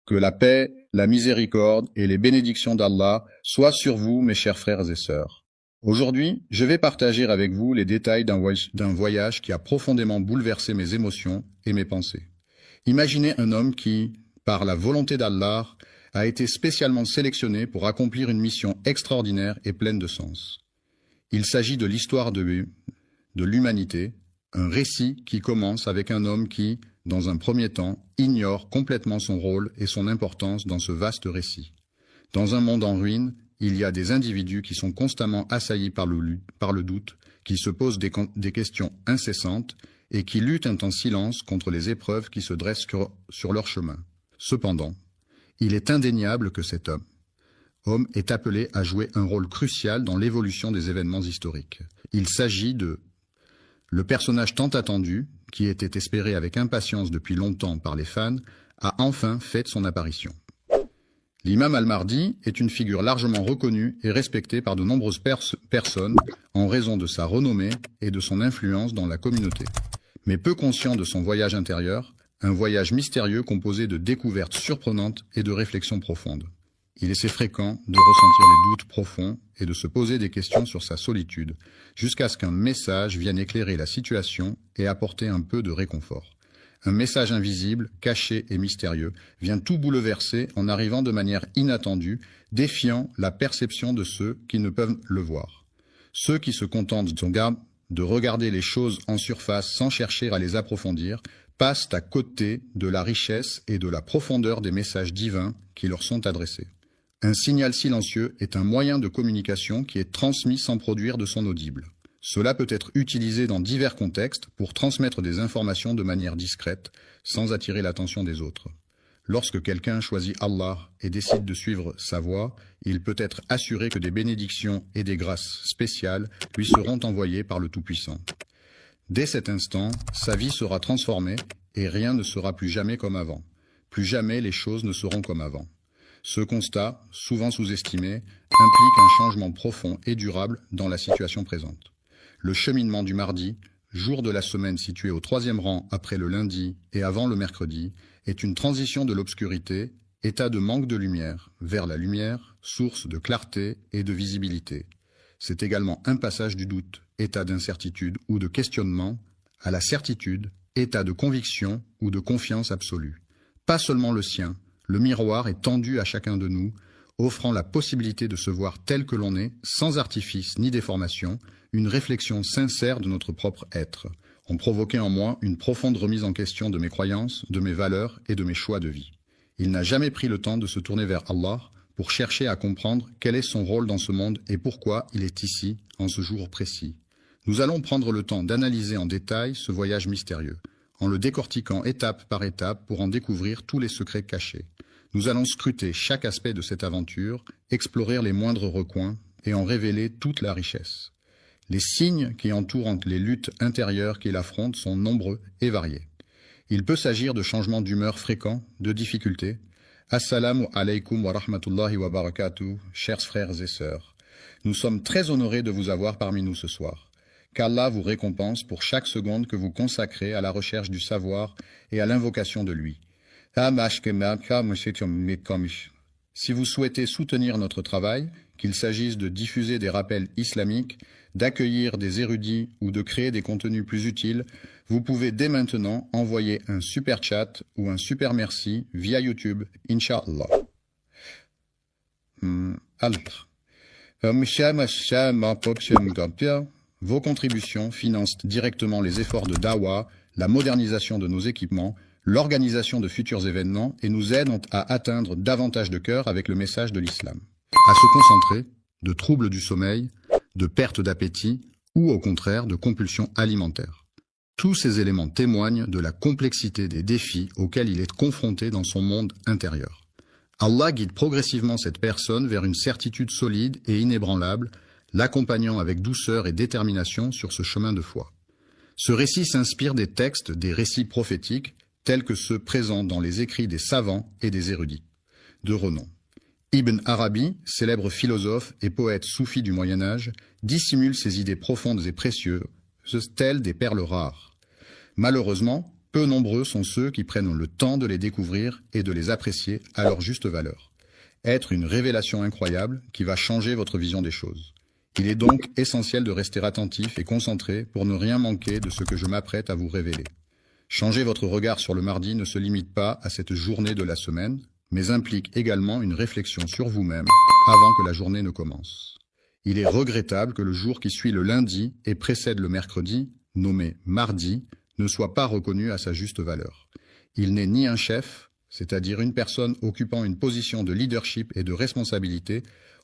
Que la paix, la miséricorde et les bénédictions d'Allah soient sur vous, mes chers frères et sœurs. Aujourd'hui, je vais partager avec vous les détails d'un voyage qui a profondément bouleversé mes émotions et mes pensées. Imaginez un homme qui, par la volonté d'Allah, a été spécialement sélectionné pour accomplir une mission extraordinaire et pleine de sens. Il s'agit de l'histoire de l'humanité, un récit qui commence avec un homme qui, dans un premier temps, ignore complètement son rôle et son importance dans ce vaste récit. Dans un monde en ruine, il y a des individus qui sont constamment assaillis par le doute, qui se posent des questions incessantes et qui luttent en silence contre les épreuves qui se dressent sur leur chemin. Cependant, il est indéniable que cet homme est appelé à jouer un rôle crucial dans l'évolution des événements historiques. Il s'agit de le personnage tant attendu, qui était espéré avec impatience depuis longtemps par les fans, a enfin fait son apparition. L'imam al-Mahdi est une figure largement reconnue et respectée par de nombreuses personnes en raison de sa renommée et de son influence dans la communauté. Mais peu conscient de son voyage intérieur, un voyage mystérieux composé de découvertes surprenantes et de réflexions profondes. Il est fréquent de ressentir des doutes profonds et de se poser des questions sur sa solitude, jusqu'à ce qu'un message vienne éclairer la situation et apporter un peu de réconfort. Un message invisible, caché et mystérieux vient tout bouleverser en arrivant de manière inattendue, défiant la perception de ceux qui ne peuvent le voir. Ceux qui se contentent de regarder les choses en surface sans chercher à les approfondir, passent à côté de la richesse et de la profondeur des messages divins qui leur sont adressés. Un signal silencieux est un moyen de communication qui est transmis sans produire de son audible. Cela peut être utilisé dans divers contextes pour transmettre des informations de manière discrète, sans attirer l'attention des autres. Lorsque quelqu'un choisit Allah et décide de suivre sa voie, il peut être assuré que des bénédictions et des grâces spéciales lui seront envoyées par le Tout-Puissant. Dès cet instant, sa vie sera transformée et rien ne sera plus jamais comme avant. Plus jamais les choses ne seront comme avant. Ce constat, souvent sous-estimé, implique un changement profond et durable dans la situation présente. Le cheminement du mardi, jour de la semaine situé au 3e rang après le lundi et avant le mercredi, est une transition de l'obscurité, état de manque de lumière, vers la lumière, source de clarté et de visibilité. C'est également un passage du doute, état d'incertitude ou de questionnement, à la certitude, état de conviction ou de confiance absolue. Pas seulement le sien, le miroir est tendu à chacun de nous, offrant la possibilité de se voir tel que l'on est, sans artifice ni déformation, une réflexion sincère de notre propre être, ont provoqué en moi une profonde remise en question de mes croyances, de mes valeurs et de mes choix de vie. Il n'a jamais pris le temps de se tourner vers Allah pour chercher à comprendre quel est son rôle dans ce monde et pourquoi il est ici, en ce jour précis. Nous allons prendre le temps d'analyser en détail ce voyage mystérieux, en le décortiquant étape par étape pour en découvrir tous les secrets cachés. Nous allons scruter chaque aspect de cette aventure, explorer les moindres recoins et en révéler toute la richesse. Les signes qui entourent les luttes intérieures qu'il affronte sont nombreux et variés. Il peut s'agir de changements d'humeur fréquents, de difficultés. Assalamu alaikum wa rahmatullahi wa barakatuh, chers frères et sœurs. Nous sommes très honorés de vous avoir parmi nous ce soir. Qu'Allah vous récompense pour chaque seconde que vous consacrez à la recherche du savoir et à l'invocation de lui. Si vous souhaitez soutenir notre travail, qu'il s'agisse de diffuser des rappels islamiques, d'accueillir des érudits ou de créer des contenus plus utiles, vous pouvez dès maintenant envoyer un super chat ou un super merci via YouTube, Inch'Allah. Vos contributions financent directement les efforts de Dawa, la modernisation de nos équipements, l'organisation de futurs événements et nous aident à atteindre davantage de cœurs avec le message de l'islam. À se concentrer, de troubles du sommeil, de perte d'appétit ou au contraire de compulsions alimentaires. Tous ces éléments témoignent de la complexité des défis auxquels il est confronté dans son monde intérieur. Allah guide progressivement cette personne vers une certitude solide et inébranlable, l'accompagnant avec douceur et détermination sur ce chemin de foi. Ce récit s'inspire des textes des récits prophétiques, tels que ceux présents dans les écrits des savants et des érudits de renom. Ibn Arabi, célèbre philosophe et poète soufi du Moyen-Âge, dissimule ses idées profondes et précieuses, telles des perles rares. Malheureusement, peu nombreux sont ceux qui prennent le temps de les découvrir et de les apprécier à leur juste valeur. Être une révélation incroyable qui va changer votre vision des choses. Il est donc essentiel de rester attentif et concentré pour ne rien manquer de ce que je m'apprête à vous révéler. Changer votre regard sur le mardi ne se limite pas à cette journée de la semaine, mais implique également une réflexion sur vous-même avant que la journée ne commence. Il est regrettable que le jour qui suit le lundi et précède le mercredi, nommé mardi, ne soit pas reconnu à sa juste valeur. Il n'est ni un chef, c'est-à-dire une personne occupant une position de leadership et de responsabilité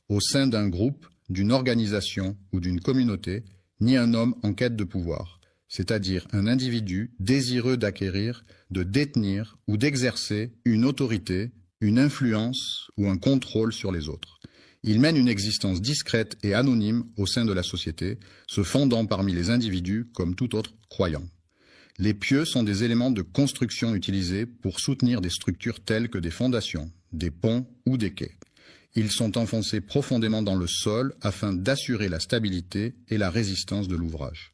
au sein d'un groupe, d'une organisation ou d'une communauté, ni un homme en quête de pouvoir, c'est-à-dire un individu désireux d'acquérir, de détenir ou d'exercer une autorité, une influence ou un contrôle sur les autres. Il mène une existence discrète et anonyme au sein de la société, se fondant parmi les individus comme tout autre croyant. Les pieux sont des éléments de construction utilisés pour soutenir des structures telles que des fondations, des ponts ou des quais. Ils sont enfoncés profondément dans le sol afin d'assurer la stabilité et la résistance de l'ouvrage.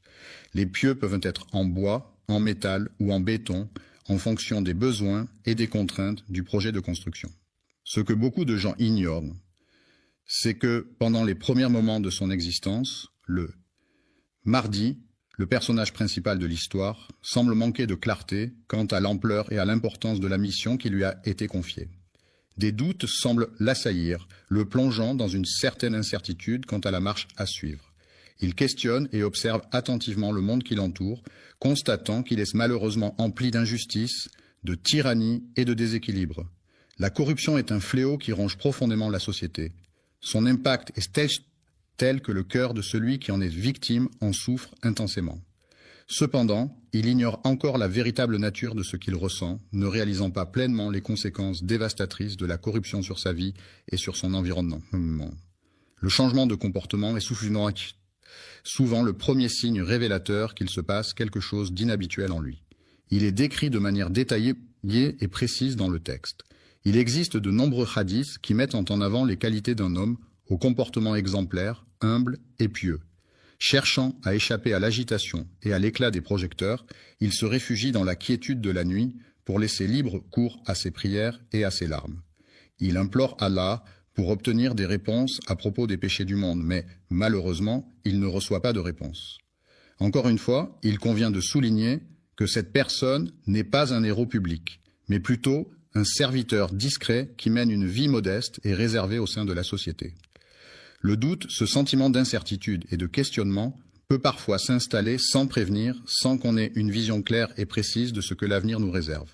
Les pieux peuvent être en bois, en métal ou en béton, en fonction des besoins et des contraintes du projet de construction. Ce que beaucoup de gens ignorent, c'est que pendant les premiers moments de son existence, le mardi, le personnage principal de l'histoire, semble manquer de clarté quant à l'ampleur et à l'importance de la mission qui lui a été confiée. Des doutes semblent l'assaillir, le plongeant dans une certaine incertitude quant à la marche à suivre. Il questionne et observe attentivement le monde qui l'entoure, constatant qu'il est malheureusement empli d'injustice, de tyrannie et de déséquilibre. La corruption est un fléau qui ronge profondément la société. Son impact est tel que le cœur de celui qui en est victime en souffre intensément. Cependant, il ignore encore la véritable nature de ce qu'il ressent, ne réalisant pas pleinement les conséquences dévastatrices de la corruption sur sa vie et sur son environnement. Le changement de comportement est souvent le premier signe révélateur qu'il se passe quelque chose d'inhabituel en lui. Il est décrit de manière détaillée et précise dans le texte. Il existe de nombreux hadiths qui mettent en avant les qualités d'un homme au comportement exemplaire, humble et pieux. Cherchant à échapper à l'agitation et à l'éclat des projecteurs, il se réfugie dans la quiétude de la nuit pour laisser libre cours à ses prières et à ses larmes. Il implore Allah pour obtenir des réponses à propos des péchés du monde, mais malheureusement, il ne reçoit pas de réponse. Encore une fois, il convient de souligner que cette personne n'est pas un héros public, mais plutôt un serviteur discret qui mène une vie modeste et réservée au sein de la société. Le doute, ce sentiment d'incertitude et de questionnement, peut parfois s'installer sans prévenir, sans qu'on ait une vision claire et précise de ce que l'avenir nous réserve.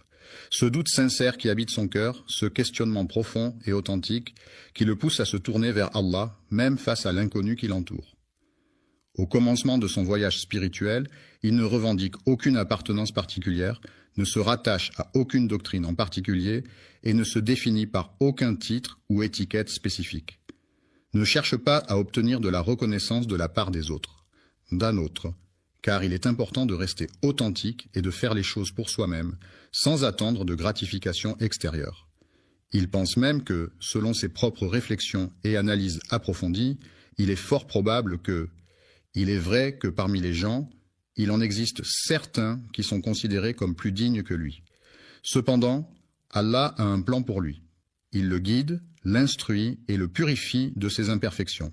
Ce doute sincère qui habite son cœur, ce questionnement profond et authentique, qui le pousse à se tourner vers Allah, même face à l'inconnu qui l'entoure. Au commencement de son voyage spirituel, il ne revendique aucune appartenance particulière, ne se rattache à aucune doctrine en particulier et ne se définit par aucun titre ou étiquette spécifique. Ne cherche pas à obtenir de la reconnaissance de la part des autres, d'un autre, car il est important de rester authentique et de faire les choses pour soi-même, sans attendre de gratification extérieure. Il pense même que, selon ses propres réflexions et analyses approfondies, il est fort probable que, il est vrai que parmi les gens, il en existe certains qui sont considérés comme plus dignes que lui. Cependant, Allah a un plan pour lui. Il le guide, l'instruit et le purifie de ses imperfections.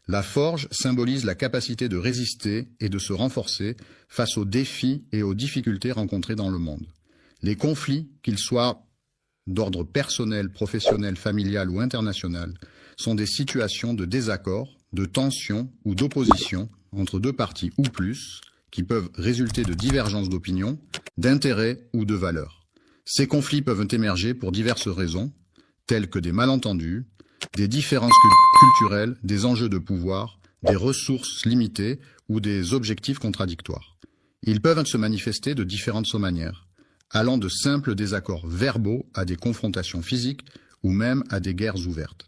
La forge symbolise la capacité de résister et de se renforcer face aux défis et aux difficultés rencontrées dans le monde. Les conflits, qu'ils soient d'ordre personnel, professionnel, familial ou international, sont des situations de désaccord, de tension ou d'opposition entre deux parties ou plus, qui peuvent résulter de divergences d'opinion, d'intérêts ou de valeurs. Ces conflits peuvent émerger pour diverses raisons, telles que des malentendus, des différences culturelles, des enjeux de pouvoir, des ressources limitées ou des objectifs contradictoires. Ils peuvent se manifester de différentes manières, allant de simples désaccords verbaux à des confrontations physiques ou même à des guerres ouvertes.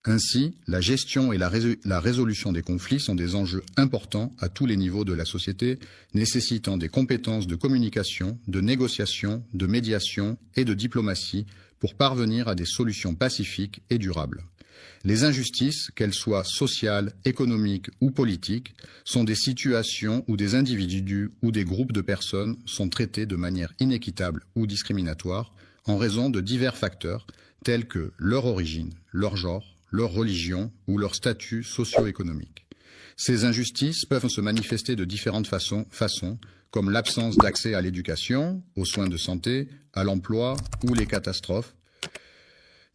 Ainsi, la gestion et la résolution des conflits sont des enjeux importants à tous les niveaux de la société, nécessitant des compétences de communication, de négociation, de médiation et de diplomatie pour parvenir à des solutions pacifiques et durables. Les injustices, qu'elles soient sociales, économiques ou politiques, sont des situations où des individus ou des groupes de personnes sont traités de manière inéquitable ou discriminatoire en raison de divers facteurs tels que leur origine, leur genre, leur religion ou leur statut socio-économique. Ces injustices peuvent se manifester de différentes façons comme l'absence d'accès à l'éducation, aux soins de santé, à l'emploi ou les catastrophes.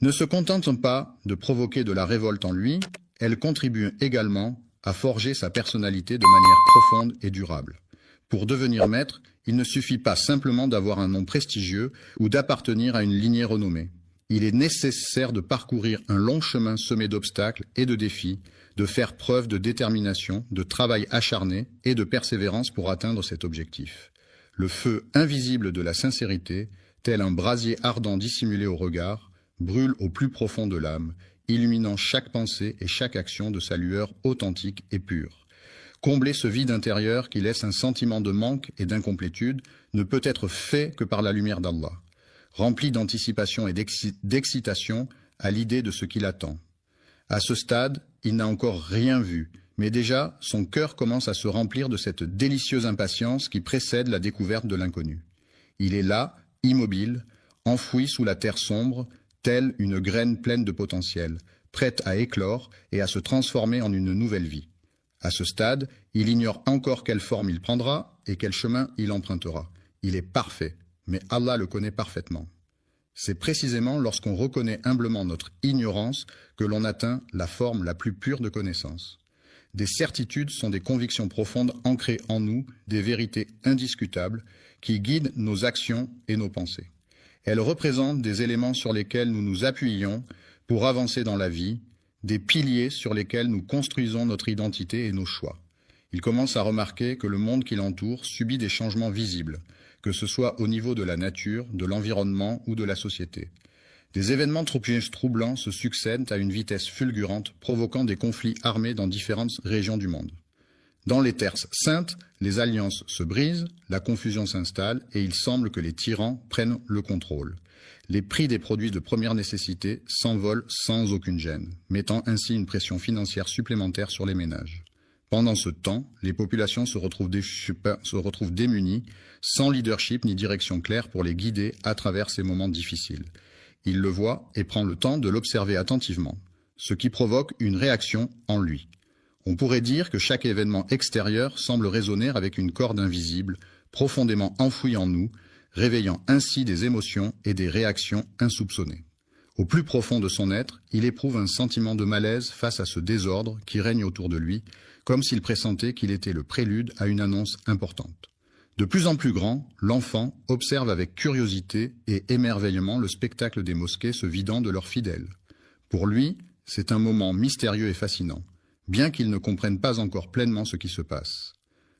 Ne se contentent pas de provoquer de la révolte en lui, elles contribuent également à forger sa personnalité de manière profonde et durable. Pour devenir maître, il ne suffit pas simplement d'avoir un nom prestigieux ou d'appartenir à une lignée renommée. Il est nécessaire de parcourir un long chemin semé d'obstacles et de défis, de faire preuve de détermination, de travail acharné et de persévérance pour atteindre cet objectif. Le feu invisible de la sincérité, tel un brasier ardent dissimulé au regard, brûle au plus profond de l'âme, illuminant chaque pensée et chaque action de sa lueur authentique et pure. Combler ce vide intérieur qui laisse un sentiment de manque et d'incomplétude ne peut être fait que par la lumière d'Allah, rempli d'anticipation et d'excitation à l'idée de ce qui l'attend. À ce stade, il n'a encore rien vu, mais déjà son cœur commence à se remplir de cette délicieuse impatience qui précède la découverte de l'inconnu. Il est là, immobile, enfoui sous la terre sombre, telle une graine pleine de potentiel, prête à éclore et à se transformer en une nouvelle vie. À ce stade, il ignore encore quelle forme il prendra et quel chemin il empruntera. Il est parfait, mais Allah le connaît parfaitement. C'est précisément lorsqu'on reconnaît humblement notre ignorance que l'on atteint la forme la plus pure de connaissance. Des certitudes sont des convictions profondes ancrées en nous, des vérités indiscutables qui guident nos actions et nos pensées. Elles représentent des éléments sur lesquels nous nous appuyons pour avancer dans la vie, des piliers sur lesquels nous construisons notre identité et nos choix. Il commence à remarquer que le monde qui l'entoure subit des changements visibles, que ce soit au niveau de la nature, de l'environnement ou de la société. Des événements troublants se succèdent à une vitesse fulgurante, provoquant des conflits armés dans différentes régions du monde. Dans les terres saintes, les alliances se brisent, la confusion s'installe et il semble que les tyrans prennent le contrôle. Les prix des produits de première nécessité s'envolent sans aucune gêne, mettant ainsi une pression financière supplémentaire sur les ménages. Pendant ce temps, les populations se retrouvent démunies, sans leadership ni direction claire pour les guider à travers ces moments difficiles. Il le voit et prend le temps de l'observer attentivement, ce qui provoque une réaction en lui. On pourrait dire que chaque événement extérieur semble résonner avec une corde invisible, profondément enfouie en nous, réveillant ainsi des émotions et des réactions insoupçonnées. Au plus profond de son être, il éprouve un sentiment de malaise face à ce désordre qui règne autour de lui, comme s'il pressentait qu'il était le prélude à une annonce importante. De plus en plus grand, l'enfant observe avec curiosité et émerveillement le spectacle des mosquées se vidant de leurs fidèles. Pour lui, c'est un moment mystérieux et fascinant, bien qu'il ne comprenne pas encore pleinement ce qui se passe.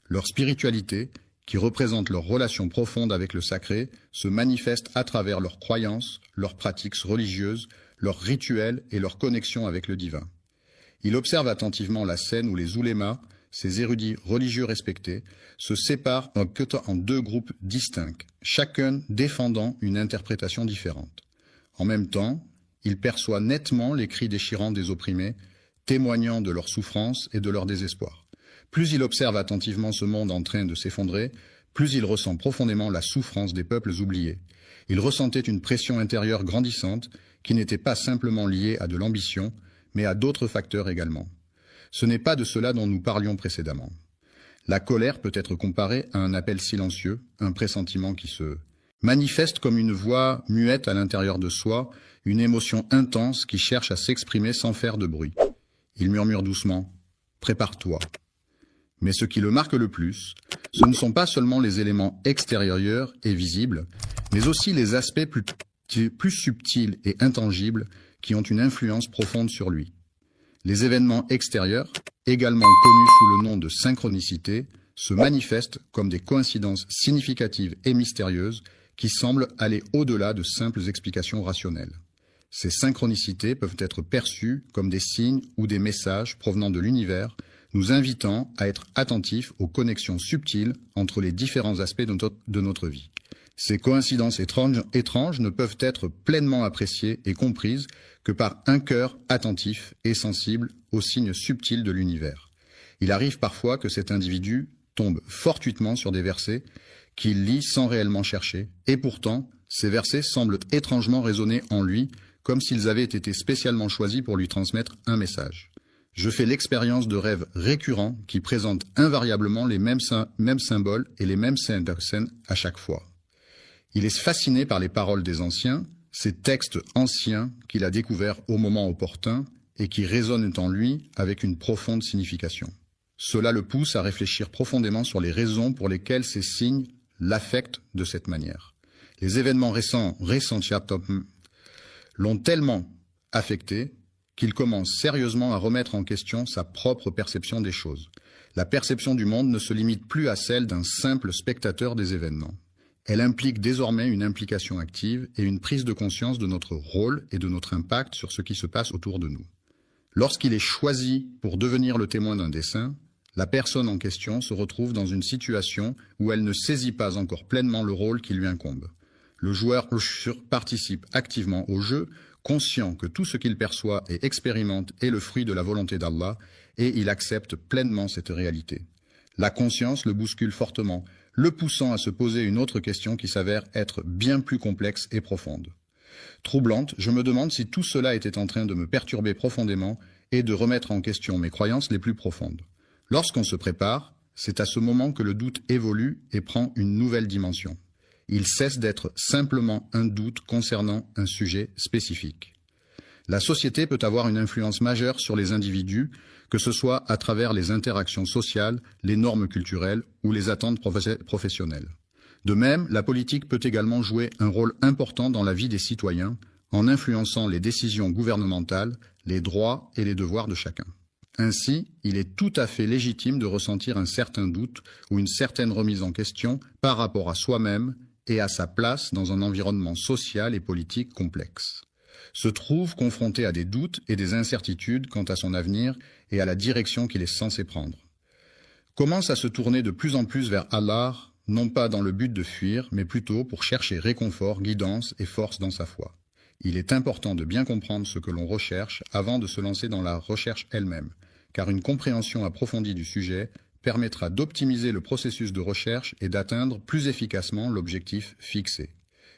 Leur spiritualité, qui représente leur relation profonde avec le sacré, se manifeste à travers leurs croyances, leurs pratiques religieuses, leurs rituels et leur connexion avec le divin. Il observe attentivement la scène où les oulémas, ces érudits religieux respectés, se séparent en deux groupes distincts, chacun défendant une interprétation différente. En même temps, il perçoit nettement les cris déchirants des opprimés, témoignant de leur souffrance et de leur désespoir. Plus il observe attentivement ce monde en train de s'effondrer, plus il ressent profondément la souffrance des peuples oubliés. Il ressentait une pression intérieure grandissante qui n'était pas simplement liée à de l'ambition, mais à d'autres facteurs également. Ce n'est pas de cela dont nous parlions précédemment. La colère peut être comparée à un appel silencieux, un pressentiment qui se manifeste comme une voix muette à l'intérieur de soi, une émotion intense qui cherche à s'exprimer sans faire de bruit. Il murmure doucement « Prépare-toi ». Mais ce qui le marque le plus, ce ne sont pas seulement les éléments extérieurs et visibles, mais aussi les aspects plus subtils et intangibles qui ont une influence profonde sur lui. Les événements extérieurs, également connus sous le nom de synchronicité, se manifestent comme des coïncidences significatives et mystérieuses qui semblent aller au-delà de simples explications rationnelles. Ces synchronicités peuvent être perçues comme des signes ou des messages provenant de l'univers, nous invitant à être attentifs aux connexions subtiles entre les différents aspects de notre vie. Ces coïncidences étranges ne peuvent être pleinement appréciées et comprises que par un cœur attentif et sensible aux signes subtils de l'univers. Il arrive parfois que cet individu tombe fortuitement sur des versets qu'il lit sans réellement chercher, et pourtant, ces versets semblent étrangement résonner en lui, comme s'ils avaient été spécialement choisis pour lui transmettre un message. Je fais l'expérience de rêves récurrents qui présentent invariablement les mêmes symboles et les mêmes scènes à chaque fois. Il est fasciné par les paroles des anciens, ces textes anciens qu'il a découverts au moment opportun et qui résonnent en lui avec une profonde signification. Cela le pousse à réfléchir profondément sur les raisons pour lesquelles ces signes l'affectent de cette manière. Les événements récents l'ont tellement affecté qu'il commence sérieusement à remettre en question sa propre perception des choses. La perception du monde ne se limite plus à celle d'un simple spectateur des événements. Elle implique désormais une implication active et une prise de conscience de notre rôle et de notre impact sur ce qui se passe autour de nous. Lorsqu'il est choisi pour devenir le témoin d'un dessein, la personne en question se retrouve dans une situation où elle ne saisit pas encore pleinement le rôle qui lui incombe. Le joueur participe activement au jeu, conscient que tout ce qu'il perçoit et expérimente est le fruit de la volonté d'Allah, et il accepte pleinement cette réalité. La conscience le bouscule fortement, le poussant à se poser une autre question qui s'avère être bien plus complexe et profonde. Troublante, je me demande si tout cela était en train de me perturber profondément et de remettre en question mes croyances les plus profondes. Lorsqu'on se prépare, c'est à ce moment que le doute évolue et prend une nouvelle dimension. Il cesse d'être simplement un doute concernant un sujet spécifique. La société peut avoir une influence majeure sur les individus, que ce soit à travers les interactions sociales, les normes culturelles ou les attentes professionnelles. De même, la politique peut également jouer un rôle important dans la vie des citoyens, en influençant les décisions gouvernementales, les droits et les devoirs de chacun. Ainsi, il est tout à fait légitime de ressentir un certain doute ou une certaine remise en question par rapport à soi-même et à sa place dans un environnement social et politique complexe. Se trouve confronté à des doutes et des incertitudes quant à son avenir et à la direction qu'il est censé prendre. Commence à se tourner de plus en plus vers Allah, non pas dans le but de fuir, mais plutôt pour chercher réconfort, guidance et force dans sa foi. Il est important de bien comprendre ce que l'on recherche avant de se lancer dans la recherche elle-même, car une compréhension approfondie du sujet permettra d'optimiser le processus de recherche et d'atteindre plus efficacement l'objectif fixé.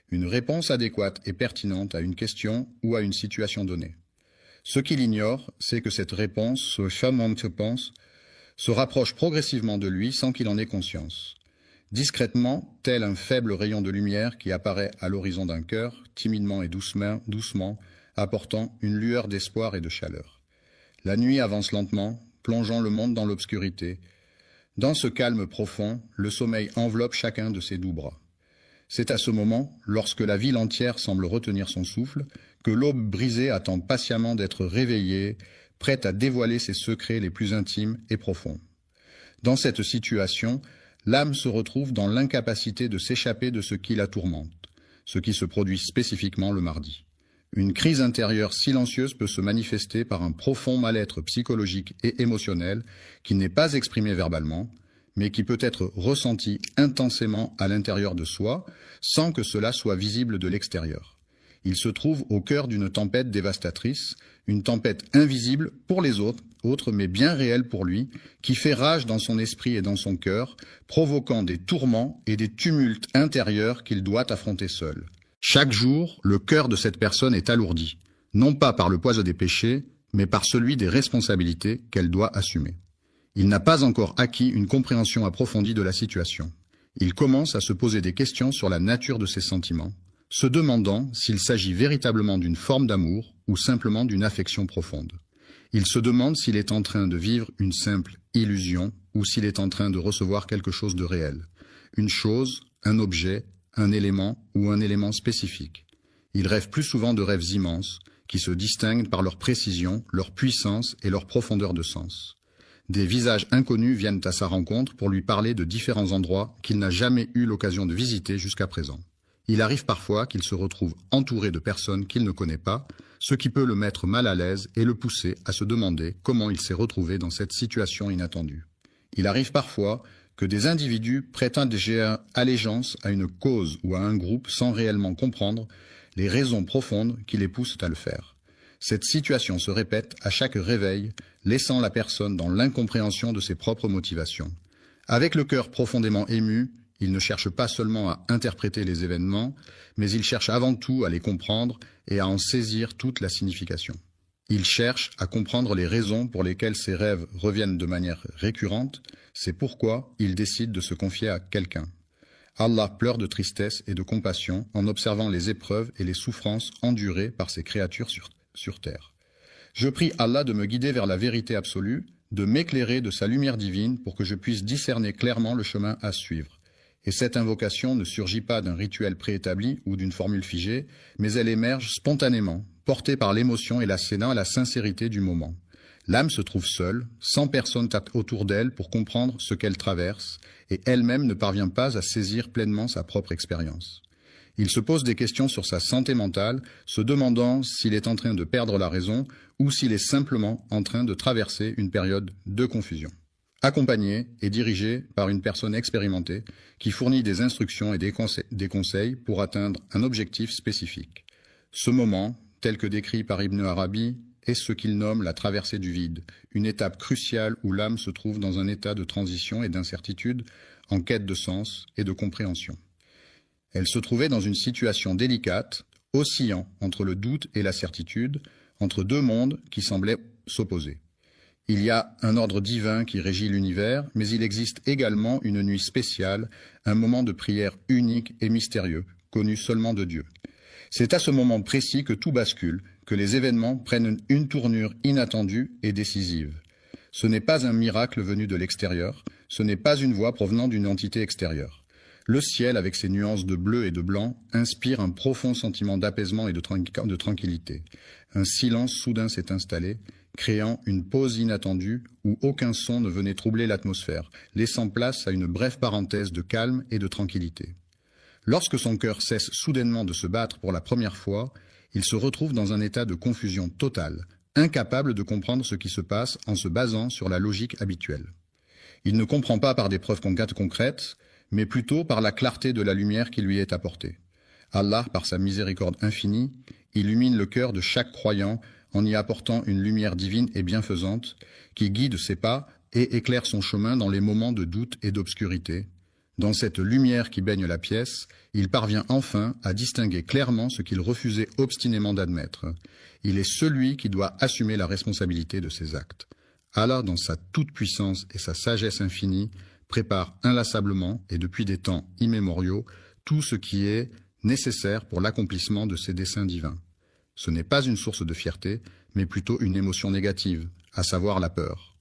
Une réponse adéquate et pertinente à une question ou à une situation donnée. Ce qu'il ignore, c'est que cette réponse, se rapproche progressivement de lui sans qu'il en ait conscience. Discrètement, tel un faible rayon de lumière qui apparaît à l'horizon d'un cœur, timidement et doucement, apportant une lueur d'espoir et de chaleur. La nuit avance lentement, plongeant le monde dans l'obscurité. Dans ce calme profond, le sommeil enveloppe chacun de ses doux bras. C'est à ce moment, lorsque la ville entière semble retenir son souffle, que l'aube brisée attend patiemment d'être réveillée, prête à dévoiler ses secrets les plus intimes et profonds. Dans cette situation, l'âme se retrouve dans l'incapacité de s'échapper de ce qui la tourmente, ce qui se produit spécifiquement le mardi. Une crise intérieure silencieuse peut se manifester par un profond mal-être psychologique et émotionnel qui n'est pas exprimé verbalement, mais qui peut être ressenti intensément à l'intérieur de soi, sans que cela soit visible de l'extérieur. Il se trouve au cœur d'une tempête dévastatrice, une tempête invisible pour les autres, mais bien réelle pour lui, qui fait rage dans son esprit et dans son cœur, provoquant des tourments et des tumultes intérieurs qu'il doit affronter seul. Chaque jour, le cœur de cette personne est alourdi, non pas par le poids des péchés, mais par celui des responsabilités qu'elle doit assumer. Il n'a pas encore acquis une compréhension approfondie de la situation. Il commence à se poser des questions sur la nature de ses sentiments, se demandant s'il s'agit véritablement d'une forme d'amour ou simplement d'une affection profonde. Il se demande s'il est en train de vivre une simple illusion ou s'il est en train de recevoir quelque chose de réel. Une chose, un objet, un élément ou un élément spécifique. Il rêve plus souvent de rêves immenses qui se distinguent par leur précision, leur puissance et leur profondeur de sens. Des visages inconnus viennent à sa rencontre pour lui parler de différents endroits qu'il n'a jamais eu l'occasion de visiter jusqu'à présent. Il arrive parfois qu'il se retrouve entouré de personnes qu'il ne connaît pas, ce qui peut le mettre mal à l'aise et le pousser à se demander comment il s'est retrouvé dans cette situation inattendue. Il arrive parfois que des individus prêtent allégeance à une cause ou à un groupe sans réellement comprendre les raisons profondes qui les poussent à le faire. Cette situation se répète à chaque réveil, laissant la personne dans l'incompréhension de ses propres motivations. Avec le cœur profondément ému, il ne cherche pas seulement à interpréter les événements, mais il cherche avant tout à les comprendre et à en saisir toute la signification. Il cherche à comprendre les raisons pour lesquelles ses rêves reviennent de manière récurrente, c'est pourquoi il décide de se confier à quelqu'un. Allah pleure de tristesse et de compassion en observant les épreuves et les souffrances endurées par ses créatures sur terre. Je prie Allah de me guider vers la vérité absolue, de m'éclairer de sa lumière divine pour que je puisse discerner clairement le chemin à suivre. Et cette invocation ne surgit pas d'un rituel préétabli ou d'une formule figée, mais elle émerge spontanément, portée par l'émotion et la sincérité du moment. L'âme se trouve seule, sans personne autour d'elle pour comprendre ce qu'elle traverse, et elle-même ne parvient pas à saisir pleinement sa propre expérience. Il se pose des questions sur sa santé mentale, se demandant s'il est en train de perdre la raison ou s'il est simplement en train de traverser une période de confusion. Accompagné et dirigé par une personne expérimentée qui fournit des instructions et des conseils pour atteindre un objectif spécifique. Ce moment, tel que décrit par Ibn Arabi, est ce qu'il nomme la traversée du vide, une étape cruciale où l'âme se trouve dans un état de transition et d'incertitude, en quête de sens et de compréhension. Elle se trouvait dans une situation délicate, oscillant entre le doute et la certitude, entre deux mondes qui semblaient s'opposer. Il y a un ordre divin qui régit l'univers, mais il existe également une nuit spéciale, un moment de prière unique et mystérieux, connu seulement de Dieu. C'est à ce moment précis que tout bascule, que les événements prennent une tournure inattendue et décisive. Ce n'est pas un miracle venu de l'extérieur, ce n'est pas une voix provenant d'une entité extérieure. Le ciel, avec ses nuances de bleu et de blanc, inspire un profond sentiment d'apaisement et de tranquillité. Un silence soudain s'est installé, créant une pause inattendue où aucun son ne venait troubler l'atmosphère, laissant place à une brève parenthèse de calme et de tranquillité. Lorsque son cœur cesse soudainement de se battre pour la première fois, il se retrouve dans un état de confusion totale, incapable de comprendre ce qui se passe en se basant sur la logique habituelle. Il ne comprend pas par des preuves concrètes, mais plutôt par la clarté de la lumière qui lui est apportée. Allah, par sa miséricorde infinie, illumine le cœur de chaque croyant en y apportant une lumière divine et bienfaisante qui guide ses pas et éclaire son chemin dans les moments de doute et d'obscurité. Dans cette lumière qui baigne la pièce, il parvient enfin à distinguer clairement ce qu'il refusait obstinément d'admettre. Il est celui qui doit assumer la responsabilité de ses actes. Allah, dans sa toute-puissance et sa sagesse infinie, prépare inlassablement et depuis des temps immémoriaux tout ce qui est nécessaire pour l'accomplissement de ses desseins divins. Ce n'est pas une source de fierté, mais plutôt une émotion négative, à savoir la peur.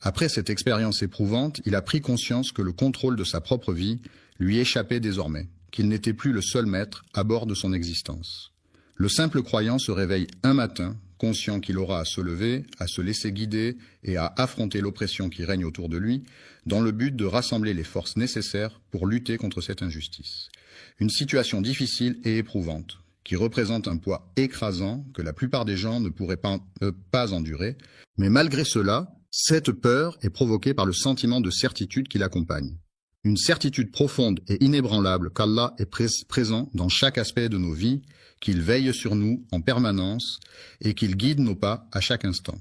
Après cette expérience éprouvante, il a pris conscience que le contrôle de sa propre vie lui échappait désormais, qu'il n'était plus le seul maître à bord de son existence. Le simple croyant se réveille un matin, conscient qu'il aura à se lever, à se laisser guider et à affronter l'oppression qui règne autour de lui, dans le but de rassembler les forces nécessaires pour lutter contre cette injustice. Une situation difficile et éprouvante, qui représente un poids écrasant que la plupart des gens ne pourraient pas endurer, mais malgré cela, cette peur est provoquée par le sentiment de certitude qui l'accompagne. Une certitude profonde et inébranlable qu'Allah est présent dans chaque aspect de nos vies, qu'il veille sur nous en permanence et qu'il guide nos pas à chaque instant.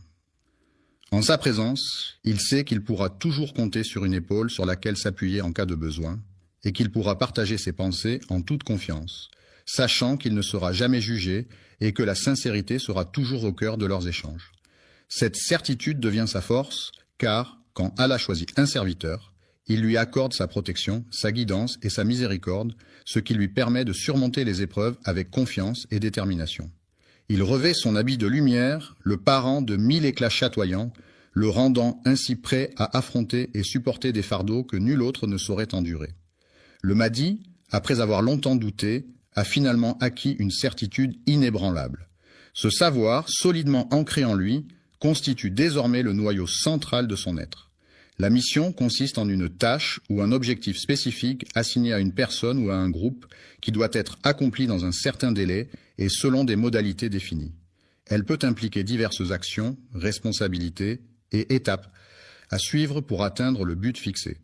En sa présence, il sait qu'il pourra toujours compter sur une épaule sur laquelle s'appuyer en cas de besoin et qu'il pourra partager ses pensées en toute confiance, sachant qu'il ne sera jamais jugé et que la sincérité sera toujours au cœur de leurs échanges. Cette certitude devient sa force, car, quand Allah choisit un serviteur, il lui accorde sa protection, sa guidance et sa miséricorde, ce qui lui permet de surmonter les épreuves avec confiance et détermination. Il revêt son habit de lumière, le parant de 1000 éclats chatoyants, le rendant ainsi prêt à affronter et supporter des fardeaux que nul autre ne saurait endurer. Le Mahdi, après avoir longtemps douté, a finalement acquis une certitude inébranlable. Ce savoir, solidement ancré en lui, constitue désormais le noyau central de son être. La mission consiste en une tâche ou un objectif spécifique assigné à une personne ou à un groupe qui doit être accompli dans un certain délai et selon des modalités définies. Elle peut impliquer diverses actions, responsabilités et étapes à suivre pour atteindre le but fixé.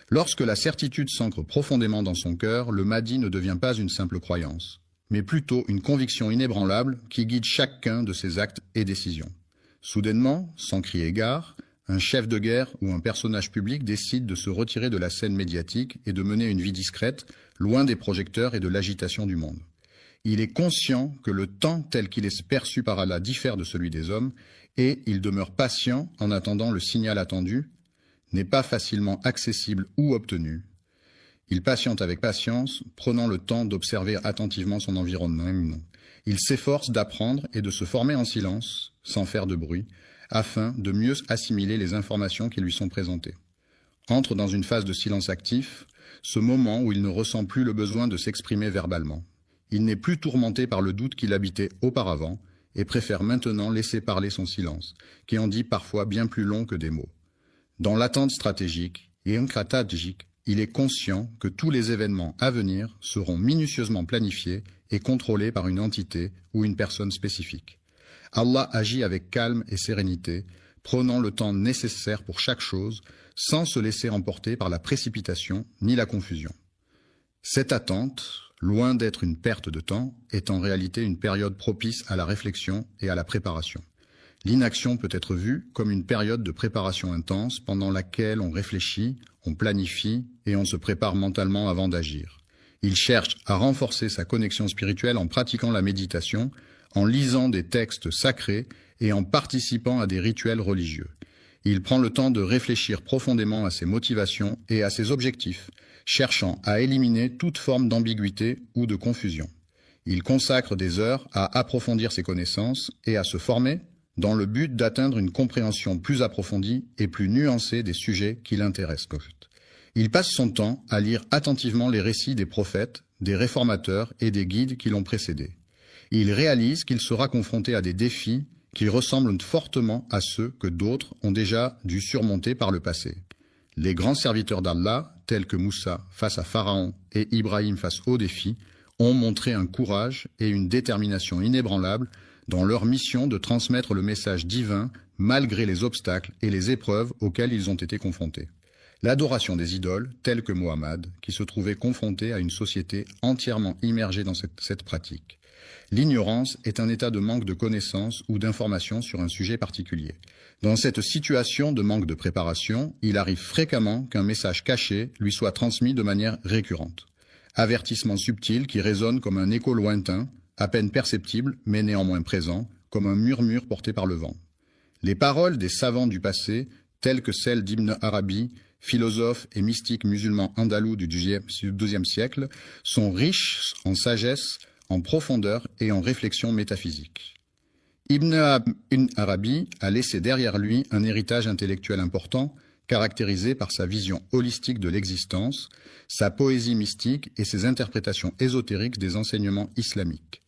Lorsque la certitude s'ancre profondément dans son cœur, le Mahdi ne devient pas une simple croyance, mais plutôt une conviction inébranlable qui guide chacun de ses actes et décisions. Soudainement, sans crier gare, un chef de guerre ou un personnage public décide de se retirer de la scène médiatique et de mener une vie discrète, loin des projecteurs et de l'agitation du monde. Il est conscient que le temps tel qu'il est perçu par Allah diffère de celui des hommes et il demeure patient en attendant le signal attendu, n'est pas facilement accessible ou obtenu. Il patiente avec patience, prenant le temps d'observer attentivement son environnement. Il s'efforce d'apprendre et de se former en silence, sans faire de bruit, afin de mieux assimiler les informations qui lui sont présentées. Entre dans une phase de silence actif, ce moment où il ne ressent plus le besoin de s'exprimer verbalement. Il n'est plus tourmenté par le doute qu'il habitait auparavant et préfère maintenant laisser parler son silence, qui en dit parfois bien plus long que des mots. Dans l'attente stratégique et stratégique, il est conscient que tous les événements à venir seront minutieusement planifiés et contrôlés par une entité ou une personne spécifique. Allah agit avec calme et sérénité, prenant le temps nécessaire pour chaque chose, sans se laisser emporter par la précipitation ni la confusion. Cette attente, loin d'être une perte de temps, est en réalité une période propice à la réflexion et à la préparation. L'inaction peut être vue comme une période de préparation intense pendant laquelle on réfléchit, on planifie et on se prépare mentalement avant d'agir. Il cherche à renforcer sa connexion spirituelle en pratiquant la méditation, en lisant des textes sacrés et en participant à des rituels religieux. Il prend le temps de réfléchir profondément à ses motivations et à ses objectifs, cherchant à éliminer toute forme d'ambiguïté ou de confusion. Il consacre des heures à approfondir ses connaissances et à se former dans le but d'atteindre une compréhension plus approfondie et plus nuancée des sujets qui l'intéressent. Il passe son temps à lire attentivement les récits des prophètes, des réformateurs et des guides qui l'ont précédé. Il réalise qu'il sera confronté à des défis qui ressemblent fortement à ceux que d'autres ont déjà dû surmonter par le passé. Les grands serviteurs d'Allah, tels que Moussa face à Pharaon et Ibrahim face aux défis, ont montré un courage et une détermination inébranlables dans leur mission de transmettre le message divin malgré les obstacles et les épreuves auxquelles ils ont été confrontés. L'adoration des idoles, telles que Mohammed, qui se trouvait confronté à une société entièrement immergée dans cette pratique. L'ignorance est un état de manque de connaissances ou d'informations sur un sujet particulier. Dans cette situation de manque de préparation, il arrive fréquemment qu'un message caché lui soit transmis de manière récurrente. Avertissement subtil qui résonne comme un écho lointain, à peine perceptible, mais néanmoins présent, comme un murmure porté par le vent. Les paroles des savants du passé, telles que celles d'Ibn Arabi, philosophe et mystique musulman andalou du XIIe siècle, sont riches en sagesse, en profondeur et en réflexion métaphysique. Ibn Arabi a laissé derrière lui un héritage intellectuel important, caractérisé par sa vision holistique de l'existence, sa poésie mystique et ses interprétations ésotériques des enseignements islamiques.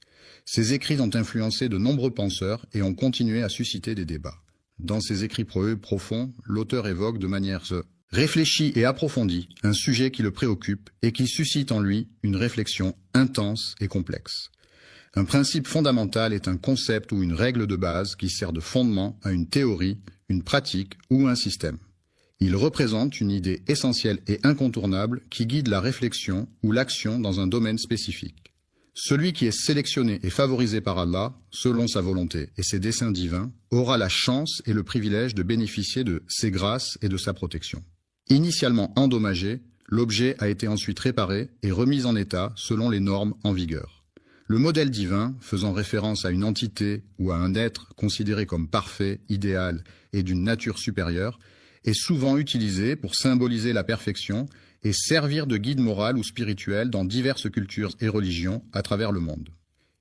Ses écrits ont influencé de nombreux penseurs et ont continué à susciter des débats. Dans ses écrits profonds, l'auteur évoque de manière réfléchie et approfondie un sujet qui le préoccupe et qui suscite en lui une réflexion intense et complexe. Un principe fondamental est un concept ou une règle de base qui sert de fondement à une théorie, une pratique ou un système. Il représente une idée essentielle et incontournable qui guide la réflexion ou l'action dans un domaine spécifique. Celui qui est sélectionné et favorisé par Allah, selon sa volonté et ses desseins divins, aura la chance et le privilège de bénéficier de ses grâces et de sa protection. Initialement endommagé, l'objet a été ensuite réparé et remis en état selon les normes en vigueur. Le modèle divin, faisant référence à une entité ou à un être considéré comme parfait, idéal et d'une nature supérieure, est souvent utilisé pour symboliser la perfection et servir de guide moral ou spirituel dans diverses cultures et religions à travers le monde.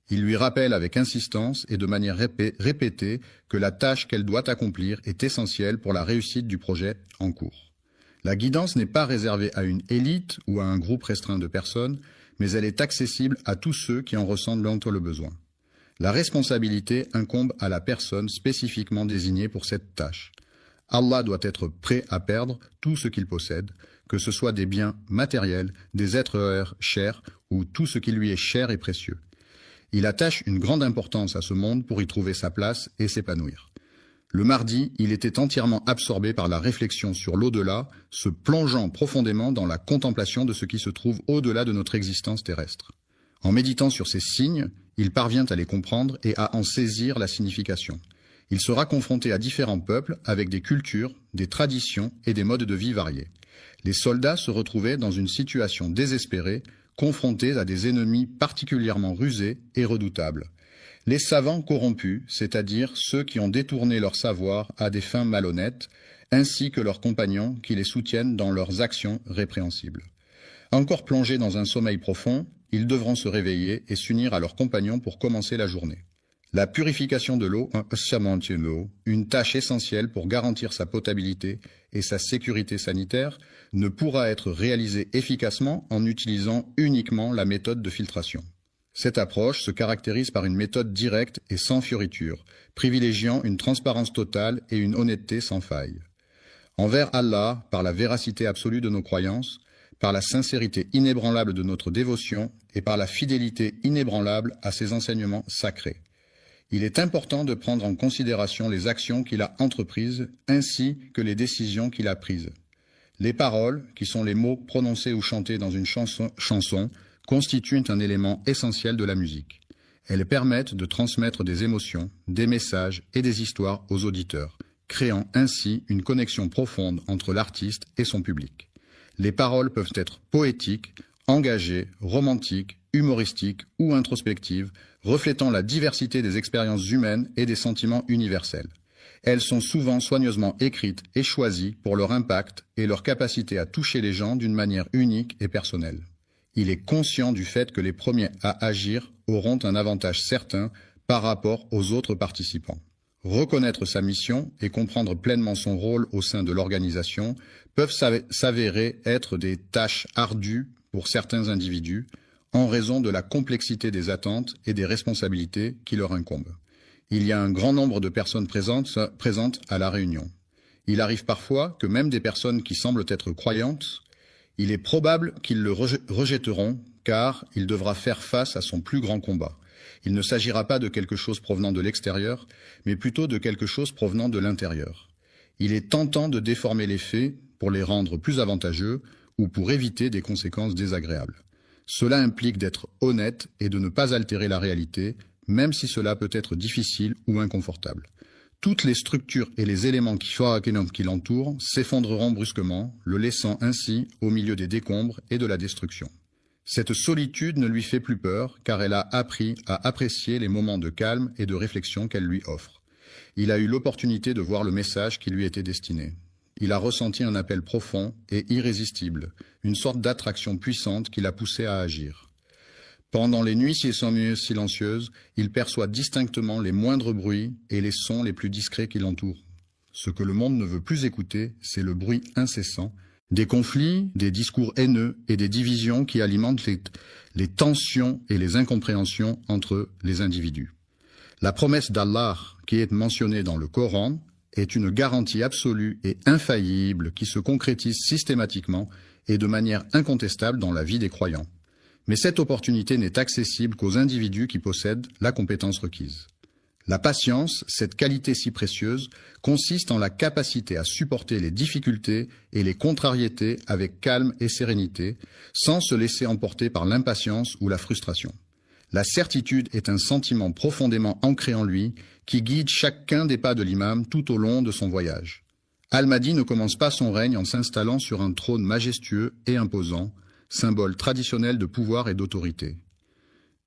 Il lui rappelle avec insistance et de manière répétée que la tâche qu'elle doit accomplir est essentielle pour la réussite du projet en cours. La guidance n'est pas réservée à une élite ou à un groupe restreint de personnes, mais elle est accessible à tous ceux qui en ressentent le besoin. La responsabilité incombe à la personne spécifiquement désignée pour cette tâche. Allah doit être prêt à perdre tout ce qu'il possède, que ce soit des biens matériels, des êtres chers ou tout ce qui lui est cher et précieux. Il attache une grande importance à ce monde pour y trouver sa place et s'épanouir. Le mardi, il était entièrement absorbé par la réflexion sur l'au-delà, se plongeant profondément dans la contemplation de ce qui se trouve au-delà de notre existence terrestre. En méditant sur ces signes, il parvient à les comprendre et à en saisir la signification. Il sera confronté à différents peuples avec des cultures, des traditions et des modes de vie variés. Les soldats se retrouvaient dans une situation désespérée, confrontés à des ennemis particulièrement rusés et redoutables. Les savants corrompus, c'est-à-dire ceux qui ont détourné leur savoir à des fins malhonnêtes, ainsi que leurs compagnons qui les soutiennent dans leurs actions répréhensibles. Encore plongés dans un sommeil profond, ils devront se réveiller et s'unir à leurs compagnons pour commencer la journée. La purification de l'eau, une tâche essentielle pour garantir sa potabilité et sa sécurité sanitaire, ne pourra être réalisée efficacement en utilisant uniquement la méthode de filtration. Cette approche se caractérise par une méthode directe et sans fioriture, privilégiant une transparence totale et une honnêteté sans faille. Envers Allah, par la véracité absolue de nos croyances, par la sincérité inébranlable de notre dévotion et par la fidélité inébranlable à ses enseignements sacrés. Il est important de prendre en considération les actions qu'il a entreprises ainsi que les décisions qu'il a prises. Les paroles, qui sont les mots prononcés ou chantés dans une chanson, constituent un élément essentiel de la musique. Elles permettent de transmettre des émotions, des messages et des histoires aux auditeurs, créant ainsi une connexion profonde entre l'artiste et son public. Les paroles peuvent être poétiques, engagées, romantiques, humoristiques ou introspectives, reflétant la diversité des expériences humaines et des sentiments universels. Elles sont souvent soigneusement écrites et choisies pour leur impact et leur capacité à toucher les gens d'une manière unique et personnelle. Il est conscient du fait que les premiers à agir auront un avantage certain par rapport aux autres participants. Reconnaître sa mission et comprendre pleinement son rôle au sein de l'organisation peuvent s'avérer être des tâches ardues pour certains individus en raison de la complexité des attentes et des responsabilités qui leur incombent. Il y a un grand nombre de personnes présentes à la réunion. Il arrive parfois que même des personnes qui semblent être croyantes, il est probable qu'ils le rejetteront car il devra faire face à son plus grand combat. Il ne s'agira pas de quelque chose provenant de l'extérieur, mais plutôt de quelque chose provenant de l'intérieur. Il est tentant de déformer les faits pour les rendre plus avantageux ou pour éviter des conséquences désagréables. Cela implique d'être honnête et de ne pas altérer la réalité, même si cela peut être difficile ou inconfortable. Toutes les structures et les éléments qui l'entourent s'effondreront brusquement, le laissant ainsi au milieu des décombres et de la destruction. Cette solitude ne lui fait plus peur, car elle a appris à apprécier les moments de calme et de réflexion qu'elle lui offre. Il a eu l'opportunité de voir le message qui lui était destiné. Il a ressenti un appel profond et irrésistible, une sorte d'attraction puissante qui l'a poussé à agir. Pendant les nuits silencieuses, il perçoit distinctement les moindres bruits et les sons les plus discrets qui l'entourent. Ce que le monde ne veut plus écouter, c'est le bruit incessant, des conflits, des discours haineux et des divisions qui alimentent les tensions et les incompréhensions entre les individus. La promesse d'Allah, qui est mentionnée dans le Coran, est une garantie absolue et infaillible qui se concrétise systématiquement et de manière incontestable dans la vie des croyants. Mais cette opportunité n'est accessible qu'aux individus qui possèdent la compétence requise. La patience, cette qualité si précieuse, consiste en la capacité à supporter les difficultés et les contrariétés avec calme et sérénité, sans se laisser emporter par l'impatience ou la frustration. La certitude est un sentiment profondément ancré en lui qui guide chacun des pas de l'imam tout au long de son voyage. Al-Mahdi ne commence pas son règne en s'installant sur un trône majestueux et imposant, symbole traditionnel de pouvoir et d'autorité.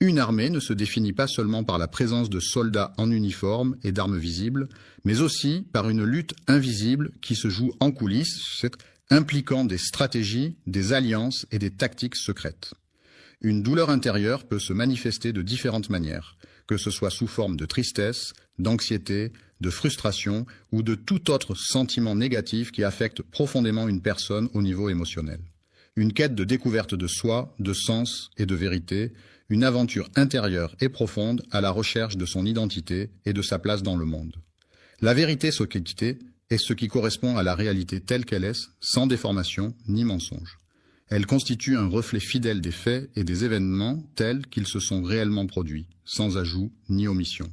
Une armée ne se définit pas seulement par la présence de soldats en uniforme et d'armes visibles, mais aussi par une lutte invisible qui se joue en coulisses, impliquant des stratégies, des alliances et des tactiques secrètes. Une douleur intérieure peut se manifester de différentes manières, que ce soit sous forme de tristesse, d'anxiété, de frustration ou de tout autre sentiment négatif qui affecte profondément une personne au niveau émotionnel. Une quête de découverte de soi, de sens et de vérité, une aventure intérieure et profonde à la recherche de son identité et de sa place dans le monde. La vérité est ce qui correspond à la réalité telle qu'elle est, sans déformation ni mensonge. Elle constitue un reflet fidèle des faits et des événements tels qu'ils se sont réellement produits, sans ajout ni omission.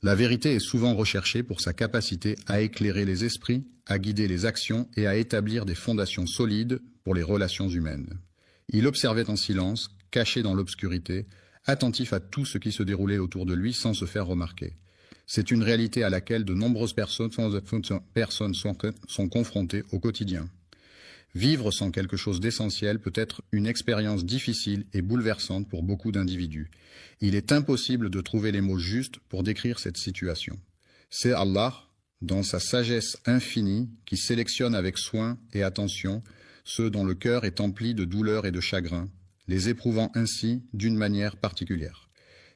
La vérité est souvent recherchée pour sa capacité à éclairer les esprits, à guider les actions et à établir des fondations solides pour les relations humaines. Il observait en silence, caché dans l'obscurité, attentif à tout ce qui se déroulait autour de lui sans se faire remarquer. C'est une réalité à laquelle de nombreuses personnes sont confrontées au quotidien. Vivre sans quelque chose d'essentiel peut être une expérience difficile et bouleversante pour beaucoup d'individus. Il est impossible de trouver les mots justes pour décrire cette situation. C'est Allah, dans sa sagesse infinie, qui sélectionne avec soin et attention ceux dont le cœur est empli de douleur et de chagrin, les éprouvant ainsi d'une manière particulière.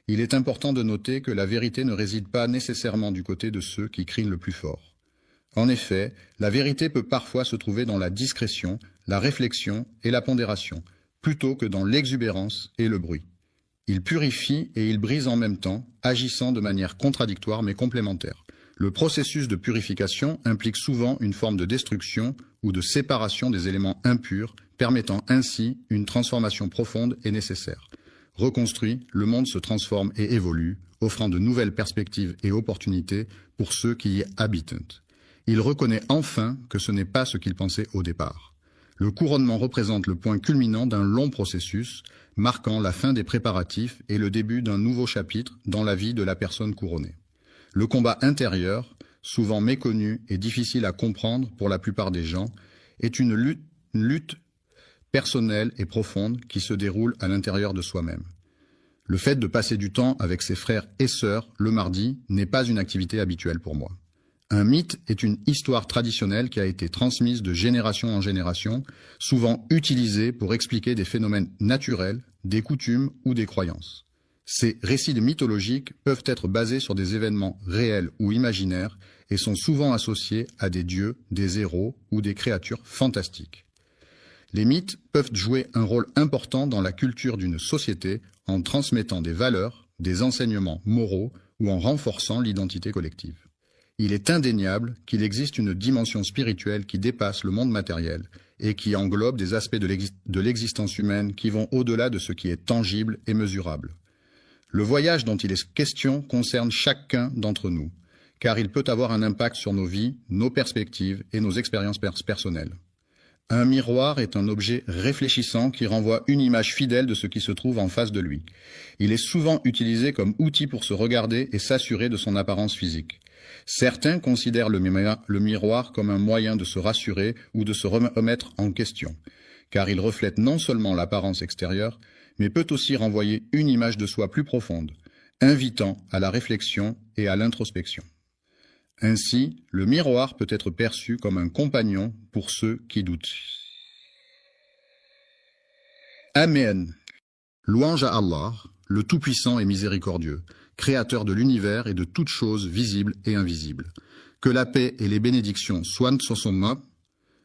Il est important de noter que la vérité ne réside pas nécessairement du côté de ceux qui crient le plus fort. En effet, la vérité peut parfois se trouver dans la discrétion, la réflexion et la pondération, plutôt que dans l'exubérance et le bruit. Il purifie et il brise en même temps, agissant de manière contradictoire mais complémentaire. Le processus de purification implique souvent une forme de destruction ou de séparation des éléments impurs, permettant ainsi une transformation profonde et nécessaire. Reconstruit, le monde se transforme et évolue, offrant de nouvelles perspectives et opportunités pour ceux qui y habitent. Il reconnaît enfin que ce n'est pas ce qu'il pensait au départ. Le couronnement représente le point culminant d'un long processus, marquant la fin des préparatifs et le début d'un nouveau chapitre dans la vie de la personne couronnée. Le combat intérieur, souvent méconnu et difficile à comprendre pour la plupart des gens, est une lutte personnelle et profonde qui se déroule à l'intérieur de soi-même. Le fait de passer du temps avec ses frères et sœurs le mardi n'est pas une activité habituelle pour moi. Un mythe est une histoire traditionnelle qui a été transmise de génération en génération, souvent utilisée pour expliquer des phénomènes naturels, des coutumes ou des croyances. Ces récits mythologiques peuvent être basés sur des événements réels ou imaginaires et sont souvent associés à des dieux, des héros ou des créatures fantastiques. Les mythes peuvent jouer un rôle important dans la culture d'une société en transmettant des valeurs, des enseignements moraux ou en renforçant l'identité collective. Il est indéniable qu'il existe une dimension spirituelle qui dépasse le monde matériel et qui englobe des aspects de l'existence humaine qui vont au-delà de ce qui est tangible et mesurable. Le voyage dont il est question concerne chacun d'entre nous, car il peut avoir un impact sur nos vies, nos perspectives et nos expériences personnelles. Un miroir est un objet réfléchissant qui renvoie une image fidèle de ce qui se trouve en face de lui. Il est souvent utilisé comme outil pour se regarder et s'assurer de son apparence physique. Certains considèrent le miroir comme un moyen de se rassurer ou de se remettre en question, car il reflète non seulement l'apparence extérieure, mais peut aussi renvoyer une image de soi plus profonde, invitant à la réflexion et à l'introspection. Ainsi, le miroir peut être perçu comme un compagnon pour ceux qui doutent. Amen. Louange à Allah, le Tout-Puissant et Miséricordieux, Créateur de l'univers et de toutes choses visibles et invisibles. Que la paix et les bénédictions soient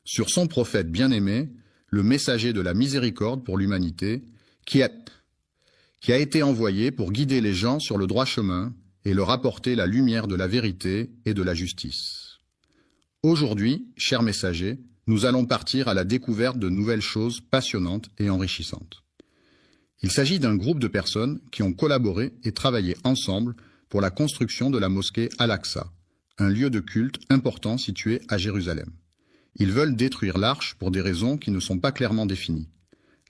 sur son prophète bien-aimé, le messager de la miséricorde pour l'humanité, qui a été envoyé pour guider les gens sur le droit chemin et leur apporter la lumière de la vérité et de la justice. Aujourd'hui, chers messagers, nous allons partir à la découverte de nouvelles choses passionnantes et enrichissantes. Il s'agit d'un groupe de personnes qui ont collaboré et travaillé ensemble pour la construction de la mosquée Al-Aqsa, un lieu de culte important situé à Jérusalem. Ils veulent détruire l'arche pour des raisons qui ne sont pas clairement définies.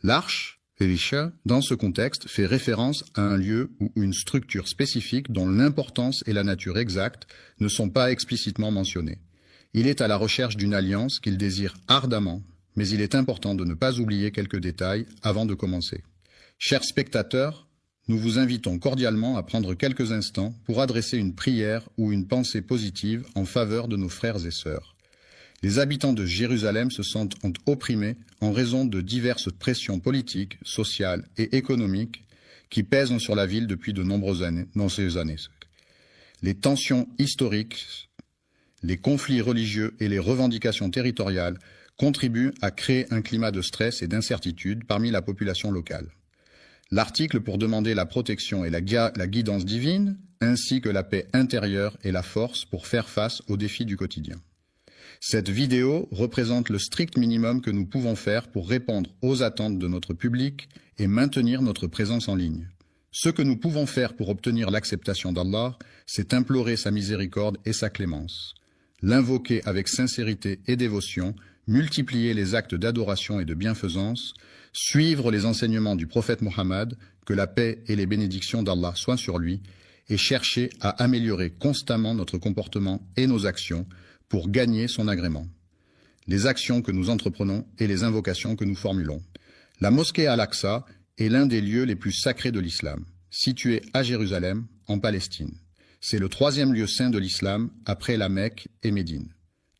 L'arche, Elisha, dans ce contexte, fait référence à un lieu ou une structure spécifique dont l'importance et la nature exacte ne sont pas explicitement mentionnées. Il est à la recherche d'une alliance qu'il désire ardemment, mais il est important de ne pas oublier quelques détails avant de commencer. Chers spectateurs, nous vous invitons cordialement à prendre quelques instants pour adresser une prière ou une pensée positive en faveur de nos frères et sœurs. Les habitants de Jérusalem se sentent opprimés en raison de diverses pressions politiques, sociales et économiques qui pèsent sur la ville depuis de nombreuses années. Les tensions historiques, les conflits religieux et les revendications territoriales contribuent à créer un climat de stress et d'incertitude parmi la population locale. L'article pour demander la protection et la guidance divine, ainsi que la paix intérieure et la force pour faire face aux défis du quotidien. Cette vidéo représente le strict minimum que nous pouvons faire pour répondre aux attentes de notre public et maintenir notre présence en ligne. Ce que nous pouvons faire pour obtenir l'acceptation d'Allah, c'est implorer sa miséricorde et sa clémence, l'invoquer avec sincérité et dévotion, multiplier les actes d'adoration et de bienfaisance, suivre les enseignements du prophète Mohammed, que la paix et les bénédictions d'Allah soient sur lui, et chercher à améliorer constamment notre comportement et nos actions pour gagner son agrément. Les actions que nous entreprenons et les invocations que nous formulons. La mosquée Al-Aqsa est l'un des lieux les plus sacrés de l'islam, situé à Jérusalem, en Palestine. C'est le troisième lieu saint de l'islam après la Mecque et Médine.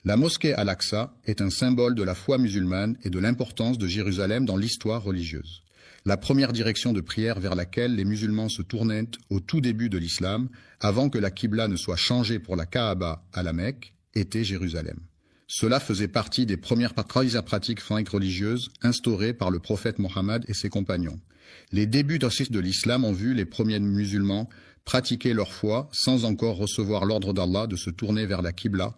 La mosquée Al-Aqsa est un symbole de la foi musulmane et de l'importance de Jérusalem dans l'histoire religieuse. La première direction de prière vers laquelle les musulmans se tournaient au tout début de l'islam, avant que la Qibla ne soit changée pour la Kaaba à la Mecque, était Jérusalem. Cela faisait partie des premières pratiques religieuses instaurées par le prophète Mohammed et ses compagnons. Les débuts de l'islam ont vu les premiers musulmans pratiquer leur foi sans encore recevoir l'ordre d'Allah de se tourner vers la Qibla.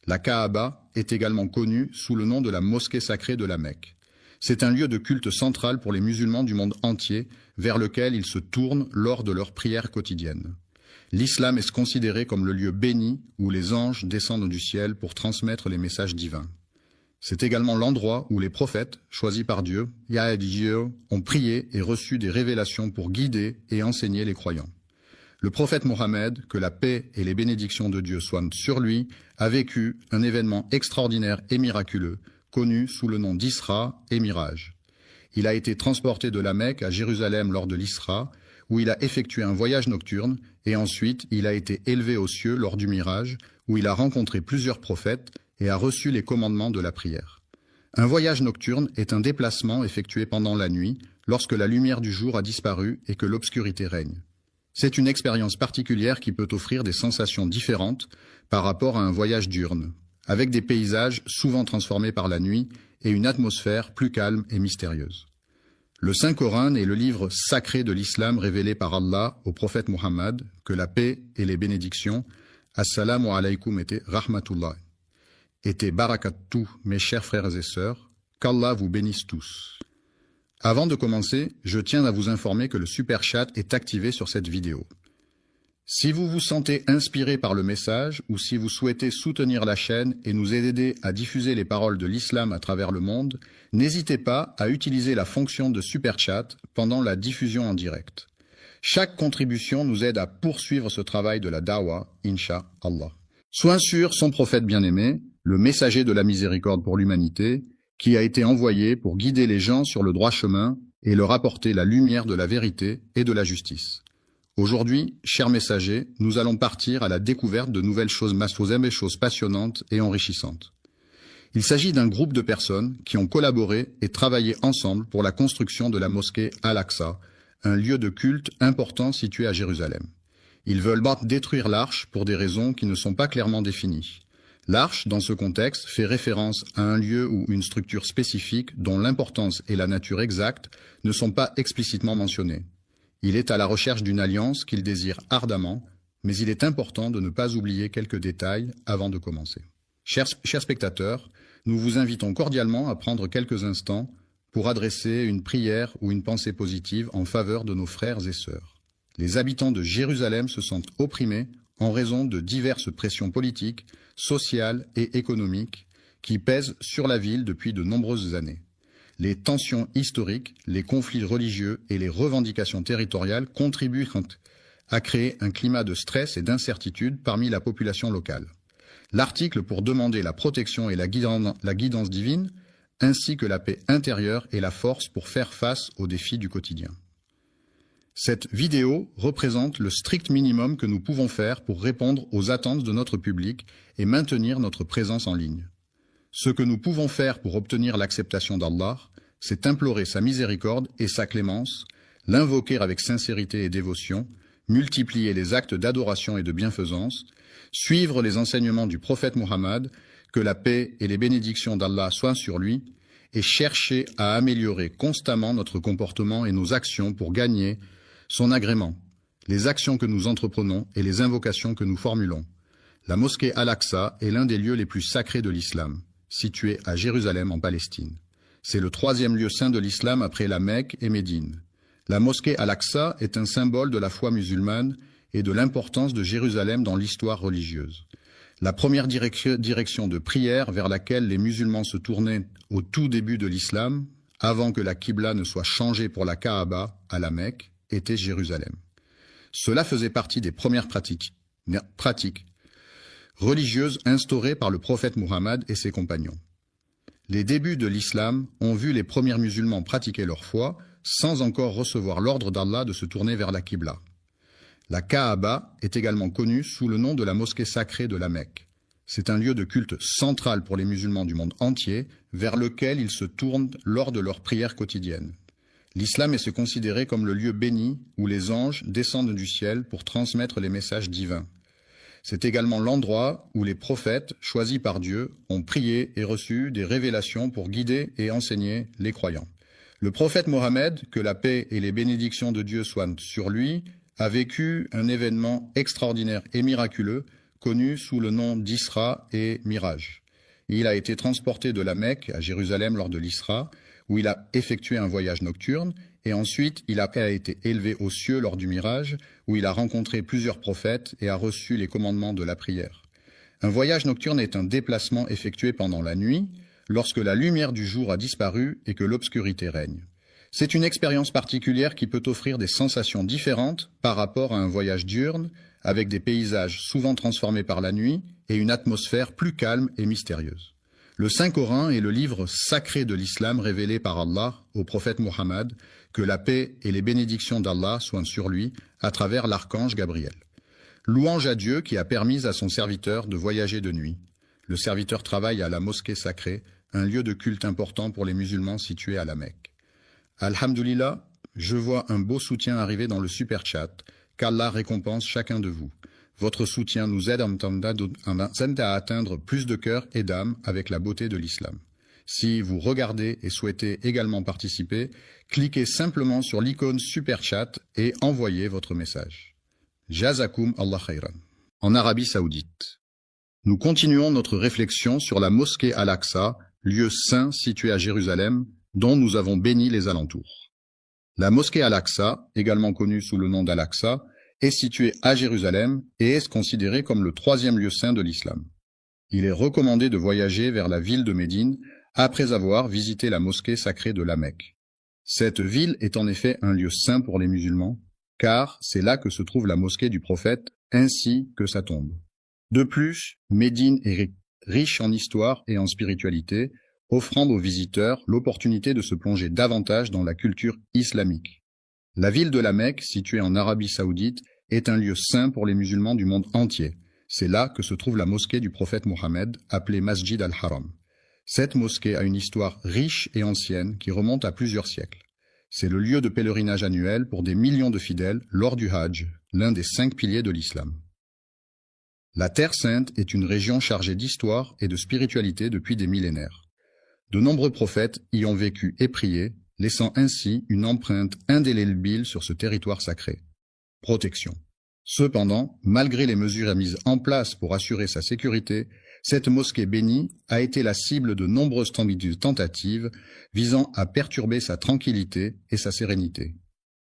La Kaaba est également connue sous le nom de la mosquée sacrée de la Mecque. C'est un lieu de culte central pour les musulmans du monde entier, vers lequel ils se tournent lors de leurs prières quotidiennes. L'islam est considéré comme le lieu béni où les anges descendent du ciel pour transmettre les messages divins. C'est également l'endroit où les prophètes, choisis par Dieu, ont prié et reçu des révélations pour guider et enseigner les croyants. Le prophète Mohammed, que la paix et les bénédictions de Dieu soient sur lui, a vécu un événement extraordinaire et miraculeux, connu sous le nom d'Isra et Miraj. Il a été transporté de la Mecque à Jérusalem lors de l'Isra, où il a effectué un voyage nocturne, et ensuite il a été élevé aux cieux lors du Miraj, où il a rencontré plusieurs prophètes et a reçu les commandements de la prière. Un voyage nocturne est un déplacement effectué pendant la nuit, lorsque la lumière du jour a disparu et que l'obscurité règne. C'est une expérience particulière qui peut offrir des sensations différentes par rapport à un voyage diurne, avec des paysages souvent transformés par la nuit et une atmosphère plus calme et mystérieuse. Le Saint-Coran est le livre sacré de l'islam révélé par Allah au prophète Mohammed, que la paix et les bénédictions, assalamu alaykum et rahmatullah, et barakatuh, mes chers frères et sœurs, qu'Allah vous bénisse tous. Avant de commencer, je tiens à vous informer que le super chat est activé sur cette vidéo. Si vous vous sentez inspiré par le message ou si vous souhaitez soutenir la chaîne et nous aider à diffuser les paroles de l'islam à travers le monde, n'hésitez pas à utiliser la fonction de super chat pendant la diffusion en direct. Chaque contribution nous aide à poursuivre ce travail de la dawa, Inch'Allah. Soit sur son prophète bien-aimé, le messager de la miséricorde pour l'humanité, qui a été envoyé pour guider les gens sur le droit chemin et leur apporter la lumière de la vérité et de la justice. Aujourd'hui, chers messagers, nous allons partir à la découverte de nouvelles choses passionnantes et enrichissantes. Il s'agit d'un groupe de personnes qui ont collaboré et travaillé ensemble pour la construction de la mosquée Al-Aqsa, un lieu de culte important situé à Jérusalem. Ils veulent détruire l'arche pour des raisons qui ne sont pas clairement définies. L'arche, dans ce contexte, fait référence à un lieu ou une structure spécifique dont l'importance et la nature exacte ne sont pas explicitement mentionnées. Il est à la recherche d'une alliance qu'il désire ardemment, mais il est important de ne pas oublier quelques détails avant de commencer. Chers spectateurs, nous vous invitons cordialement à prendre quelques instants pour adresser une prière ou une pensée positive en faveur de nos frères et sœurs. Les habitants de Jérusalem se sentent opprimés en raison de diverses pressions politiques, sociales et économiques qui pèsent sur la ville depuis de nombreuses années. Les tensions historiques, les conflits religieux et les revendications territoriales contribuent à créer un climat de stress et d'incertitude parmi la population locale. L'article pour demander la protection et la guidance divine, ainsi que la paix intérieure et la force pour faire face aux défis du quotidien. Cette vidéo représente le strict minimum que nous pouvons faire pour répondre aux attentes de notre public et maintenir notre présence en ligne. Ce que nous pouvons faire pour obtenir l'acceptation d'Allah, c'est implorer sa miséricorde et sa clémence, l'invoquer avec sincérité et dévotion, multiplier les actes d'adoration et de bienfaisance, suivre les enseignements du prophète Mohammed, que la paix et les bénédictions d'Allah soient sur lui, et chercher à améliorer constamment notre comportement et nos actions pour gagner son agrément, les actions que nous entreprenons et les invocations que nous formulons. La mosquée Al-Aqsa est l'un des lieux les plus sacrés de l'islam, situé à Jérusalem en Palestine. C'est le troisième lieu saint de l'islam après la Mecque et Médine. La mosquée Al-Aqsa est un symbole de la foi musulmane et de l'importance de Jérusalem dans l'histoire religieuse. La première direction de prière vers laquelle les musulmans se tournaient au tout début de l'islam, avant que la Qibla ne soit changée pour la Kaaba à la Mecque, était Jérusalem. Cela faisait partie des premières pratiques religieuses instaurées par le prophète Muhammad et ses compagnons. Les débuts de l'islam ont vu les premiers musulmans pratiquer leur foi sans encore recevoir l'ordre d'Allah de se tourner vers la Qibla. La Kaaba est également connue sous le nom de la mosquée sacrée de la Mecque. C'est un lieu de culte central pour les musulmans du monde entier, vers lequel ils se tournent lors de leurs prières quotidiennes. L'islam est considéré comme le lieu béni où les anges descendent du ciel pour transmettre les messages divins. C'est également l'endroit où les prophètes, choisis par Dieu, ont prié et reçu des révélations pour guider et enseigner les croyants. Le prophète Mohammed, que la paix et les bénédictions de Dieu soient sur lui, a vécu un événement extraordinaire et miraculeux, connu sous le nom d'Isra et Miraj. Il a été transporté de la Mecque à Jérusalem lors de l'Isra, où il a effectué un voyage nocturne, et ensuite il a été élevé aux cieux lors du Miraj, où il a rencontré plusieurs prophètes et a reçu les commandements de la prière. Un voyage nocturne est un déplacement effectué pendant la nuit, lorsque la lumière du jour a disparu et que l'obscurité règne. C'est une expérience particulière qui peut offrir des sensations différentes par rapport à un voyage diurne, avec des paysages souvent transformés par la nuit et une atmosphère plus calme et mystérieuse. Le Saint-Coran est le livre sacré de l'islam révélé par Allah au prophète Muhammad, que la paix et les bénédictions d'Allah soient sur lui à travers l'archange Gabriel. Louange à Dieu qui a permis à son serviteur de voyager de nuit. Le serviteur travaille à la mosquée sacrée, un lieu de culte important pour les musulmans situé à la Mecque. Alhamdulillah, je vois un beau soutien arriver dans le super chat, qu'Allah récompense chacun de vous. Votre soutien nous aide à atteindre plus de cœurs et d'âmes avec la beauté de l'islam. Si vous regardez et souhaitez également participer, cliquez simplement sur l'icône super chat et envoyez votre message. Jazakum Allah khayran. En Arabie Saoudite. Nous continuons notre réflexion sur la mosquée Al-Aqsa, lieu saint situé à Jérusalem, dont nous avons béni les alentours. La mosquée Al-Aqsa, également connue sous le nom d'Al-Aqsa, est située à Jérusalem et est considérée comme le troisième lieu saint de l'islam. Il est recommandé de voyager vers la ville de Médine après avoir visité la mosquée sacrée de la Mecque. Cette ville est en effet un lieu saint pour les musulmans, car c'est là que se trouve la mosquée du prophète ainsi que sa tombe. De plus, Médine est riche en histoire et en spiritualité, offrant aux visiteurs l'opportunité de se plonger davantage dans la culture islamique. La ville de la Mecque, située en Arabie Saoudite, est un lieu saint pour les musulmans du monde entier. C'est là que se trouve la mosquée du prophète Mohammed, appelée Masjid al-Haram. Cette mosquée a une histoire riche et ancienne qui remonte à plusieurs siècles. C'est le lieu de pèlerinage annuel pour des millions de fidèles lors du Hajj, l'un des 5 piliers de l'islam. La Terre Sainte est une région chargée d'histoire et de spiritualité depuis des millénaires. De nombreux prophètes y ont vécu et prié, laissant ainsi une empreinte indélébile sur ce territoire sacré. Protection. Cependant, malgré les mesures mises en place pour assurer sa sécurité, cette mosquée bénie a été la cible de nombreuses tentatives visant à perturber sa tranquillité et sa sérénité.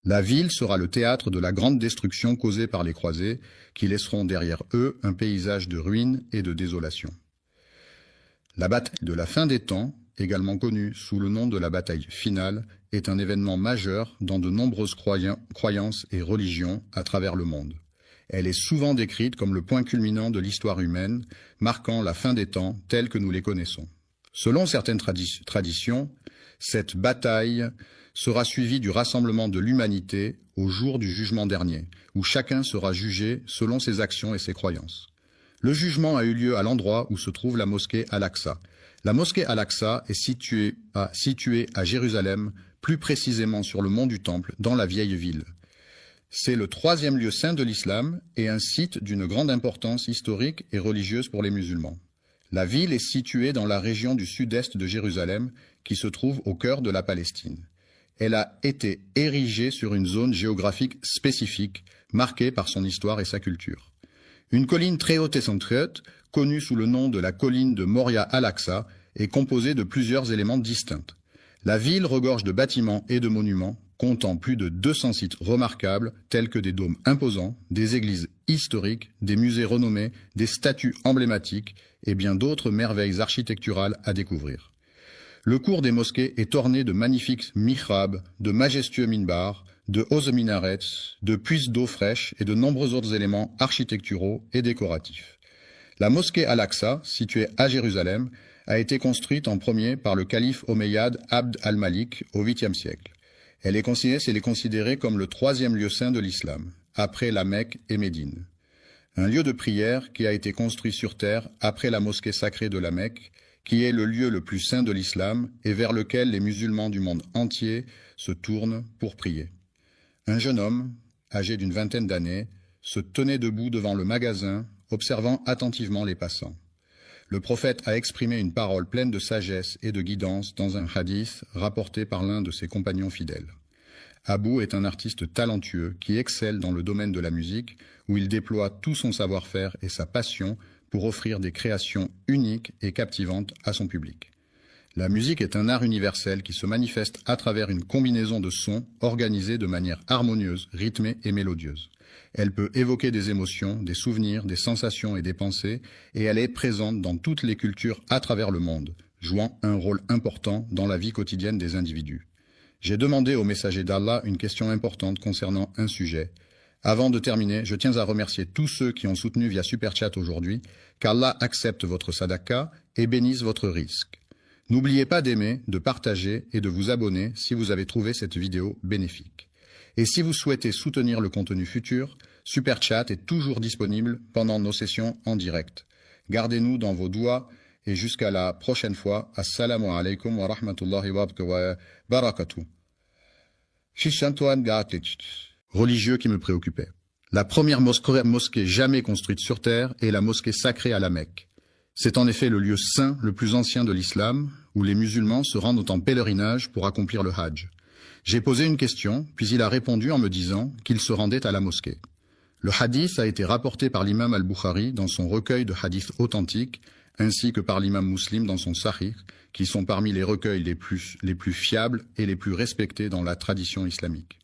La ville sera le théâtre de la grande destruction causée par les croisés, qui laisseront derrière eux un paysage de ruines et de désolation. La bataille de la fin des temps, également connue sous le nom de la bataille finale, est un événement majeur dans de nombreuses croyances et religions à travers le monde. Elle est souvent décrite comme le point culminant de l'histoire humaine, marquant la fin des temps tels que nous les connaissons. Selon certaines traditions, cette bataille sera suivie du rassemblement de l'humanité au jour du jugement dernier, où chacun sera jugé selon ses actions et ses croyances. Le jugement a eu lieu à l'endroit où se trouve la mosquée Al-Aqsa. La mosquée Al-Aqsa est située à Jérusalem, plus précisément sur le mont du Temple, dans la vieille ville. C'est le 3e lieu saint de l'islam et un site d'une grande importance historique et religieuse pour les musulmans. La ville est située dans la région du sud-est de Jérusalem, qui se trouve au cœur de la Palestine. Elle a été érigée sur une zone géographique spécifique, marquée par son histoire et sa culture. Une colline très haute et centrieuse, connue sous le nom de la colline de Moria Al-Aqsa, est composée de plusieurs éléments distincts. La ville regorge de bâtiments et de monuments, comptant plus de 200 sites remarquables tels que des dômes imposants, des églises historiques, des musées renommés, des statues emblématiques et bien d'autres merveilles architecturales à découvrir. Le cours des mosquées est orné de magnifiques mihrabs, de majestueux minbars, de hauts minarets, de puits d'eau fraîche et de nombreux autres éléments architecturaux et décoratifs. La mosquée Al-Aqsa, située à Jérusalem, a été construite en premier par le calife omeyyade Abd al-Malik au 8e siècle. Elle est considérée comme le 3e lieu saint de l'islam, après la Mecque et Médine. Un lieu de prière qui a été construit sur terre après la mosquée sacrée de la Mecque, qui est le lieu le plus saint de l'islam et vers lequel les musulmans du monde entier se tournent pour prier. Un jeune homme, âgé d'une vingtaine d'années, se tenait debout devant le magasin, observant attentivement les passants. Le prophète a exprimé une parole pleine de sagesse et de guidance dans un hadith rapporté par l'un de ses compagnons fidèles. Abou est un artiste talentueux qui excelle dans le domaine de la musique, où il déploie tout son savoir-faire et sa passion pour offrir des créations uniques et captivantes à son public. La musique est un art universel qui se manifeste à travers une combinaison de sons organisés de manière harmonieuse, rythmée et mélodieuse. Elle peut évoquer des émotions, des souvenirs, des sensations et des pensées, et elle est présente dans toutes les cultures à travers le monde, jouant un rôle important dans la vie quotidienne des individus. J'ai demandé au messager d'Allah une question importante concernant un sujet. Avant de terminer, je tiens à remercier tous ceux qui ont soutenu via Super Chat aujourd'hui, qu'Allah accepte votre sadaqa et bénisse votre risque. N'oubliez pas d'aimer, de partager et de vous abonner si vous avez trouvé cette vidéo bénéfique. Et si vous souhaitez soutenir le contenu futur, Super Chat est toujours disponible pendant nos sessions en direct. Gardez-nous dans vos doigts et jusqu'à la prochaine fois. Assalamu alaikum wa rahmatullahi wa barakatuh. Religieux qui me préoccupait. La première mosquée jamais construite sur terre est la mosquée sacrée à la Mecque. C'est en effet le lieu saint le plus ancien de l'islam, où les musulmans se rendent en pèlerinage pour accomplir le Hajj. J'ai posé une question, puis il a répondu en me disant qu'il se rendait à la mosquée. Le hadith a été rapporté par l'imam al-Bukhari dans son recueil de hadiths authentiques, ainsi que par l'imam Muslim dans son Sahih, qui sont parmi les recueils les plus fiables et les plus respectés dans la tradition islamique.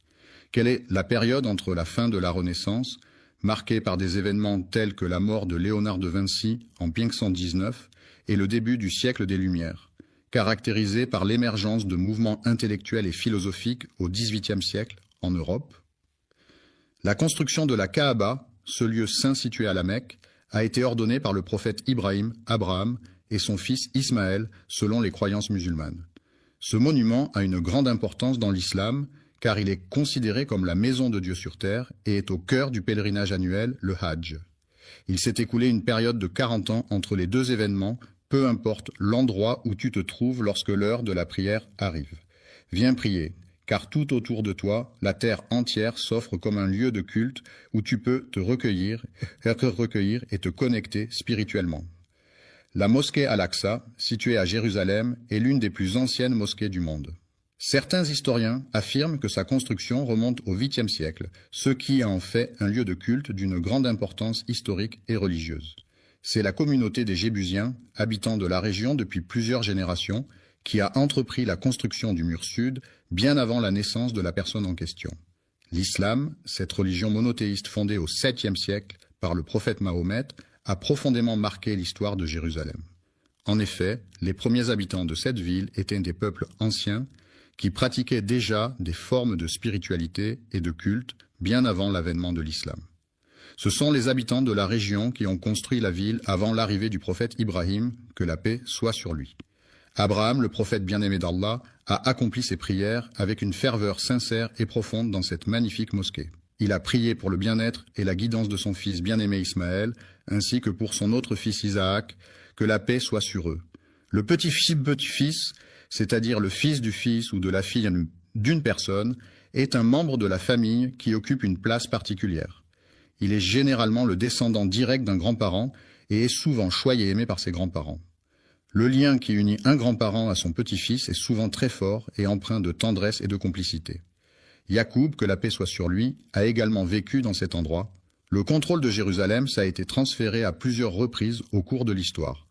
Quelle est la période entre la fin de la Renaissance, marquée par des événements tels que la mort de Léonard de Vinci en 1519, et le début du siècle des Lumières, caractérisé par l'émergence de mouvements intellectuels et philosophiques au XVIIIe siècle en Europe? La construction de la Kaaba, ce lieu saint situé à la Mecque, a été ordonnée par le prophète Ibrahim, Abraham et son fils Ismaël selon les croyances musulmanes. Ce monument a une grande importance dans l'islam car il est considéré comme la maison de Dieu sur terre et est au cœur du pèlerinage annuel, le Hajj. Il s'est écoulé une période de 40 ans entre les deux événements, peu importe l'endroit où tu te trouves lorsque l'heure de la prière arrive. Viens prier, car tout autour de toi, la terre entière s'offre comme un lieu de culte où tu peux te recueillir et te connecter spirituellement. La mosquée Al-Aqsa, située à Jérusalem, est l'une des plus anciennes mosquées du monde. Certains historiens affirment que sa construction remonte au 8e siècle, ce qui en fait un lieu de culte d'une grande importance historique et religieuse. C'est la communauté des Jébusiens, habitants de la région depuis plusieurs générations, qui a entrepris la construction du mur sud bien avant la naissance de la personne en question. L'islam, cette religion monothéiste fondée au 7e siècle par le prophète Mahomet, a profondément marqué l'histoire de Jérusalem. En effet, les premiers habitants de cette ville étaient des peuples anciens qui pratiquaient déjà des formes de spiritualité et de culte bien avant l'avènement de l'islam. Ce sont les habitants de la région qui ont construit la ville avant l'arrivée du prophète Ibrahim, que la paix soit sur lui. Abraham, le prophète bien-aimé d'Allah, a accompli ses prières avec une ferveur sincère et profonde dans cette magnifique mosquée. Il a prié pour le bien-être et la guidance de son fils bien-aimé Ismaël, ainsi que pour son autre fils Isaac, que la paix soit sur eux. Le petit-fils, c'est-à-dire le fils du fils ou de la fille d'une personne, est un membre de la famille qui occupe une place particulière. Il est généralement le descendant direct d'un grand-parent et est souvent choyé et aimé par ses grands-parents. Le lien qui unit un grand-parent à son petit-fils est souvent très fort et empreint de tendresse et de complicité. Yacoub, que la paix soit sur lui, a également vécu dans cet endroit. Le contrôle de Jérusalem, ça a été transféré à plusieurs reprises au cours de l'histoire.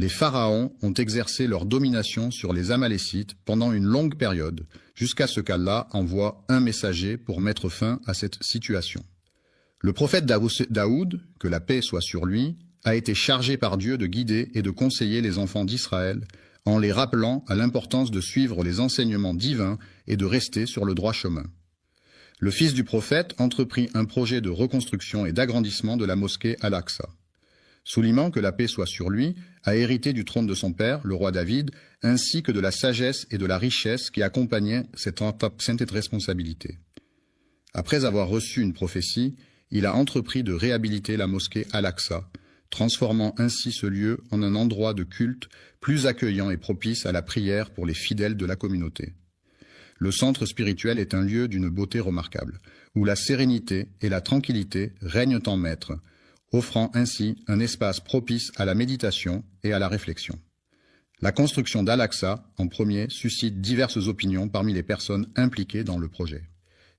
les pharaons ont exercé leur domination sur les Amalécites pendant une longue période, jusqu'à ce qu'Allah envoie un messager pour mettre fin à cette situation. Le prophète Daoud, que la paix soit sur lui, a été chargé par Dieu de guider et de conseiller les enfants d'Israël, en les rappelant à l'importance de suivre les enseignements divins et de rester sur le droit chemin. Le fils du prophète entreprit un projet de reconstruction et d'agrandissement de la mosquée Al-Aqsa. Sulayman, que la paix soit sur lui, a hérité du trône de son père, le roi David, ainsi que de la sagesse et de la richesse qui accompagnaient cette responsabilité. Après avoir reçu une prophétie, il a entrepris de réhabiliter la mosquée Al-Aqsa, transformant ainsi ce lieu en un endroit de culte plus accueillant et propice à la prière pour les fidèles de la communauté. Le centre spirituel est un lieu d'une beauté remarquable, où la sérénité et la tranquillité règnent en maître, offrant ainsi un espace propice à la méditation et à la réflexion. La construction d'Al-Aqsa, en premier, suscite diverses opinions parmi les personnes impliquées dans le projet.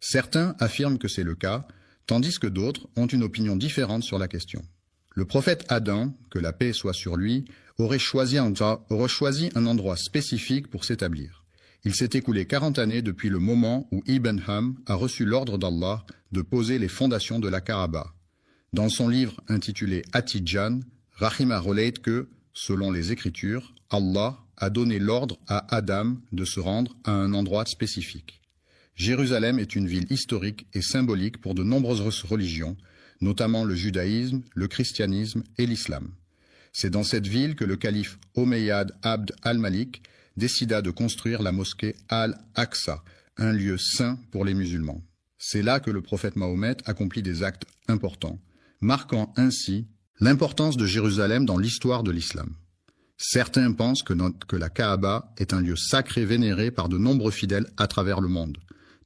Certains affirment que c'est le cas, tandis que d'autres ont une opinion différente sur la question. Le prophète Adam, que la paix soit sur lui, aurait choisi un endroit spécifique pour s'établir. Il s'est écoulé 40 années depuis le moment où Ibn Ham a reçu l'ordre d'Allah de poser les fondations de la Kaaba. Dans son livre intitulé At-Tidjan, Rahima relate que, selon les Écritures, Allah a donné l'ordre à Adam de se rendre à un endroit spécifique. Jérusalem est une ville historique et symbolique pour de nombreuses religions, notamment le judaïsme, le christianisme et l'islam. C'est dans cette ville que le calife Omeyyad Abd al-Malik décida de construire la mosquée Al-Aqsa, un lieu saint pour les musulmans. C'est là que le prophète Mahomet accomplit des actes importants, marquant ainsi l'importance de Jérusalem dans l'histoire de l'islam. Certains pensent que la Kaaba est un lieu sacré vénéré par de nombreux fidèles à travers le monde,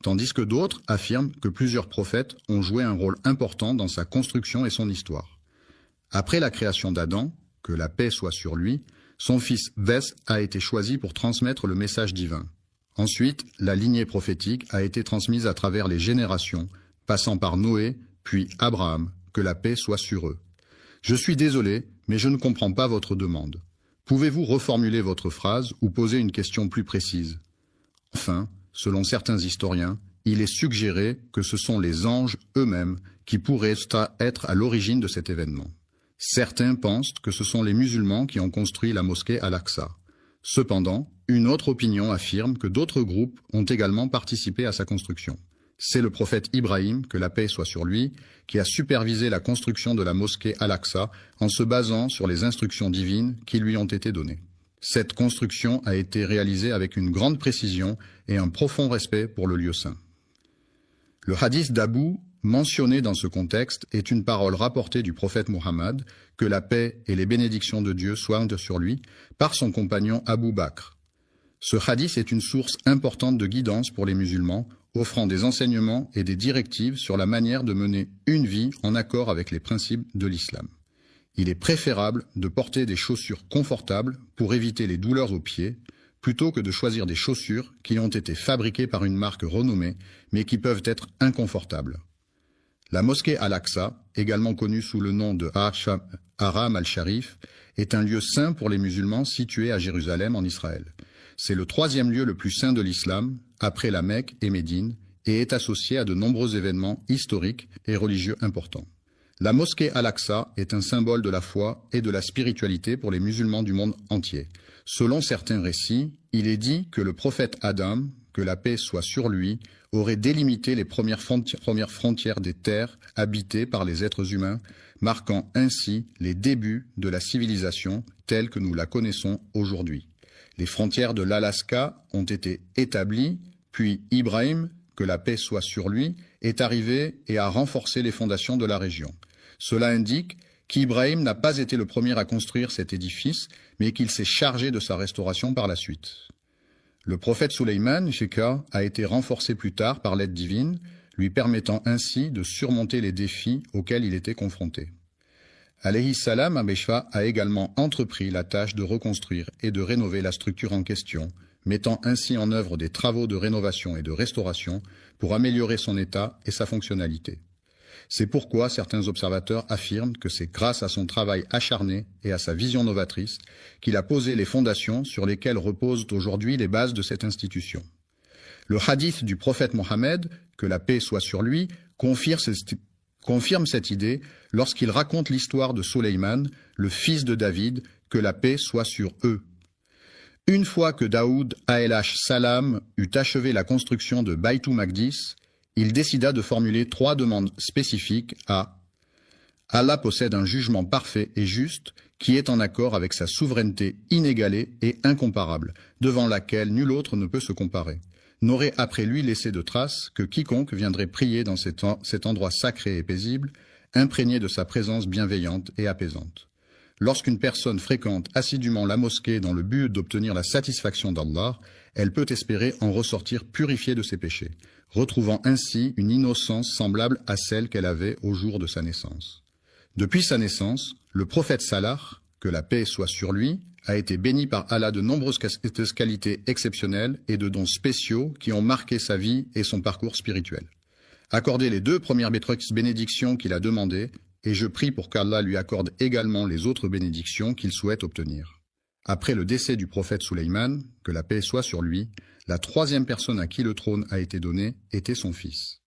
tandis que d'autres affirment que plusieurs prophètes ont joué un rôle important dans sa construction et son histoire. Après la création d'Adam, que la paix soit sur lui, son fils Wes a été choisi pour transmettre le message divin. Ensuite, la lignée prophétique a été transmise à travers les générations, passant par Noé, puis Abraham, que la paix soit sur eux. Je suis désolé, mais je ne comprends pas votre demande. Pouvez-vous reformuler votre phrase ou poser une question plus précise? Enfin, selon certains historiens, il est suggéré que ce sont les anges eux-mêmes qui pourraient être à l'origine de cet événement. Certains pensent que ce sont les musulmans qui ont construit la mosquée Al-Aqsa. Cependant, une autre opinion affirme que d'autres groupes ont également participé à sa construction. C'est le prophète Ibrahim, que la paix soit sur lui, qui a supervisé la construction de la mosquée Al-Aqsa en se basant sur les instructions divines qui lui ont été données. Cette construction a été réalisée avec une grande précision et un profond respect pour le lieu saint. Le hadith d'Abu, mentionné dans ce contexte, est une parole rapportée du prophète Muhammad, que la paix et les bénédictions de Dieu soient sur lui, par son compagnon Abu Bakr. Ce hadith est une source importante de guidance pour les musulmans, offrant des enseignements et des directives sur la manière de mener une vie en accord avec les principes de l'islam. Il est préférable de porter des chaussures confortables pour éviter les douleurs aux pieds, plutôt que de choisir des chaussures qui ont été fabriquées par une marque renommée, mais qui peuvent être inconfortables. La mosquée Al-Aqsa, également connue sous le nom de Haram al-Sharif, est un lieu saint pour les musulmans situé à Jérusalem en Israël. C'est le troisième lieu le plus saint de l'islam, après la Mecque et Médine, et est associé à de nombreux événements historiques et religieux importants. La mosquée Al-Aqsa est un symbole de la foi et de la spiritualité pour les musulmans du monde entier. Selon certains récits, il est dit que le prophète Adam, que la paix soit sur lui, aurait délimité les premières frontières des terres habitées par les êtres humains, marquant ainsi les débuts de la civilisation telle que nous la connaissons aujourd'hui. Les frontières de l'Alaska ont été établies, puis Ibrahim, que la paix soit sur lui, est arrivé et a renforcé les fondations de la région. Cela indique qu'Ibrahim n'a pas été le premier à construire cet édifice, mais qu'il s'est chargé de sa restauration par la suite. Le prophète Sulayman, Sheka, a été renforcé plus tard par l'aide divine, lui permettant ainsi de surmonter les défis auxquels il était confronté. Alayhi salam Abeshfa a également entrepris la tâche de reconstruire et de rénover la structure en question, mettant ainsi en œuvre des travaux de rénovation et de restauration pour améliorer son état et sa fonctionnalité. C'est pourquoi certains observateurs affirment que c'est grâce à son travail acharné et à sa vision novatrice qu'il a posé les fondations sur lesquelles reposent aujourd'hui les bases de cette institution. Le hadith du prophète Mohammed, que la paix soit sur lui, confirme cette idée lorsqu'il raconte l'histoire de Souleyman, le fils de David, que la paix soit sur eux. Une fois que Daoud alayhi salam eut achevé la construction de Baytul Maqdis, il décida de formuler 3 demandes spécifiques à Allah possède un jugement parfait et juste qui est en accord avec sa souveraineté inégalée et incomparable, devant laquelle nul autre ne peut se comparer. N'aurait après lui laissé de traces que quiconque viendrait prier dans cet endroit sacré et paisible, imprégné de sa présence bienveillante et apaisante. Lorsqu'une personne fréquente assidûment la mosquée dans le but d'obtenir la satisfaction d'Allah, elle peut espérer en ressortir purifiée de ses péchés, retrouvant ainsi une innocence semblable à celle qu'elle avait au jour de sa naissance. Depuis sa naissance, le prophète Salah, que la paix soit sur lui, a été béni par Allah de nombreuses qualités exceptionnelles et de dons spéciaux qui ont marqué sa vie et son parcours spirituel. Accordez les 2 premières bénédictions qu'il a demandées, et je prie pour qu'Allah lui accorde également les autres bénédictions qu'il souhaite obtenir. Après le décès du prophète Souleyman, que la paix soit sur lui, la 3e personne à qui le trône a été donné était son fils.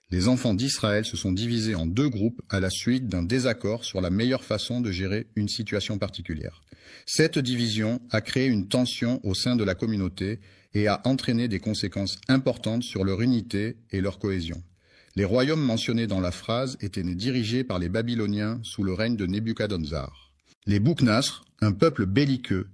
Les enfants d'Israël se sont divisés en 2 groupes à la suite d'un désaccord sur la meilleure façon de gérer une situation particulière. Cette division a créé une tension au sein de la communauté et a entraîné des conséquences importantes sur leur unité et leur cohésion. Les royaumes mentionnés dans la phrase étaient dirigés par les Babyloniens sous le règne de Nebuchadnezzar. Les Boukhnas, un peuple belliqueux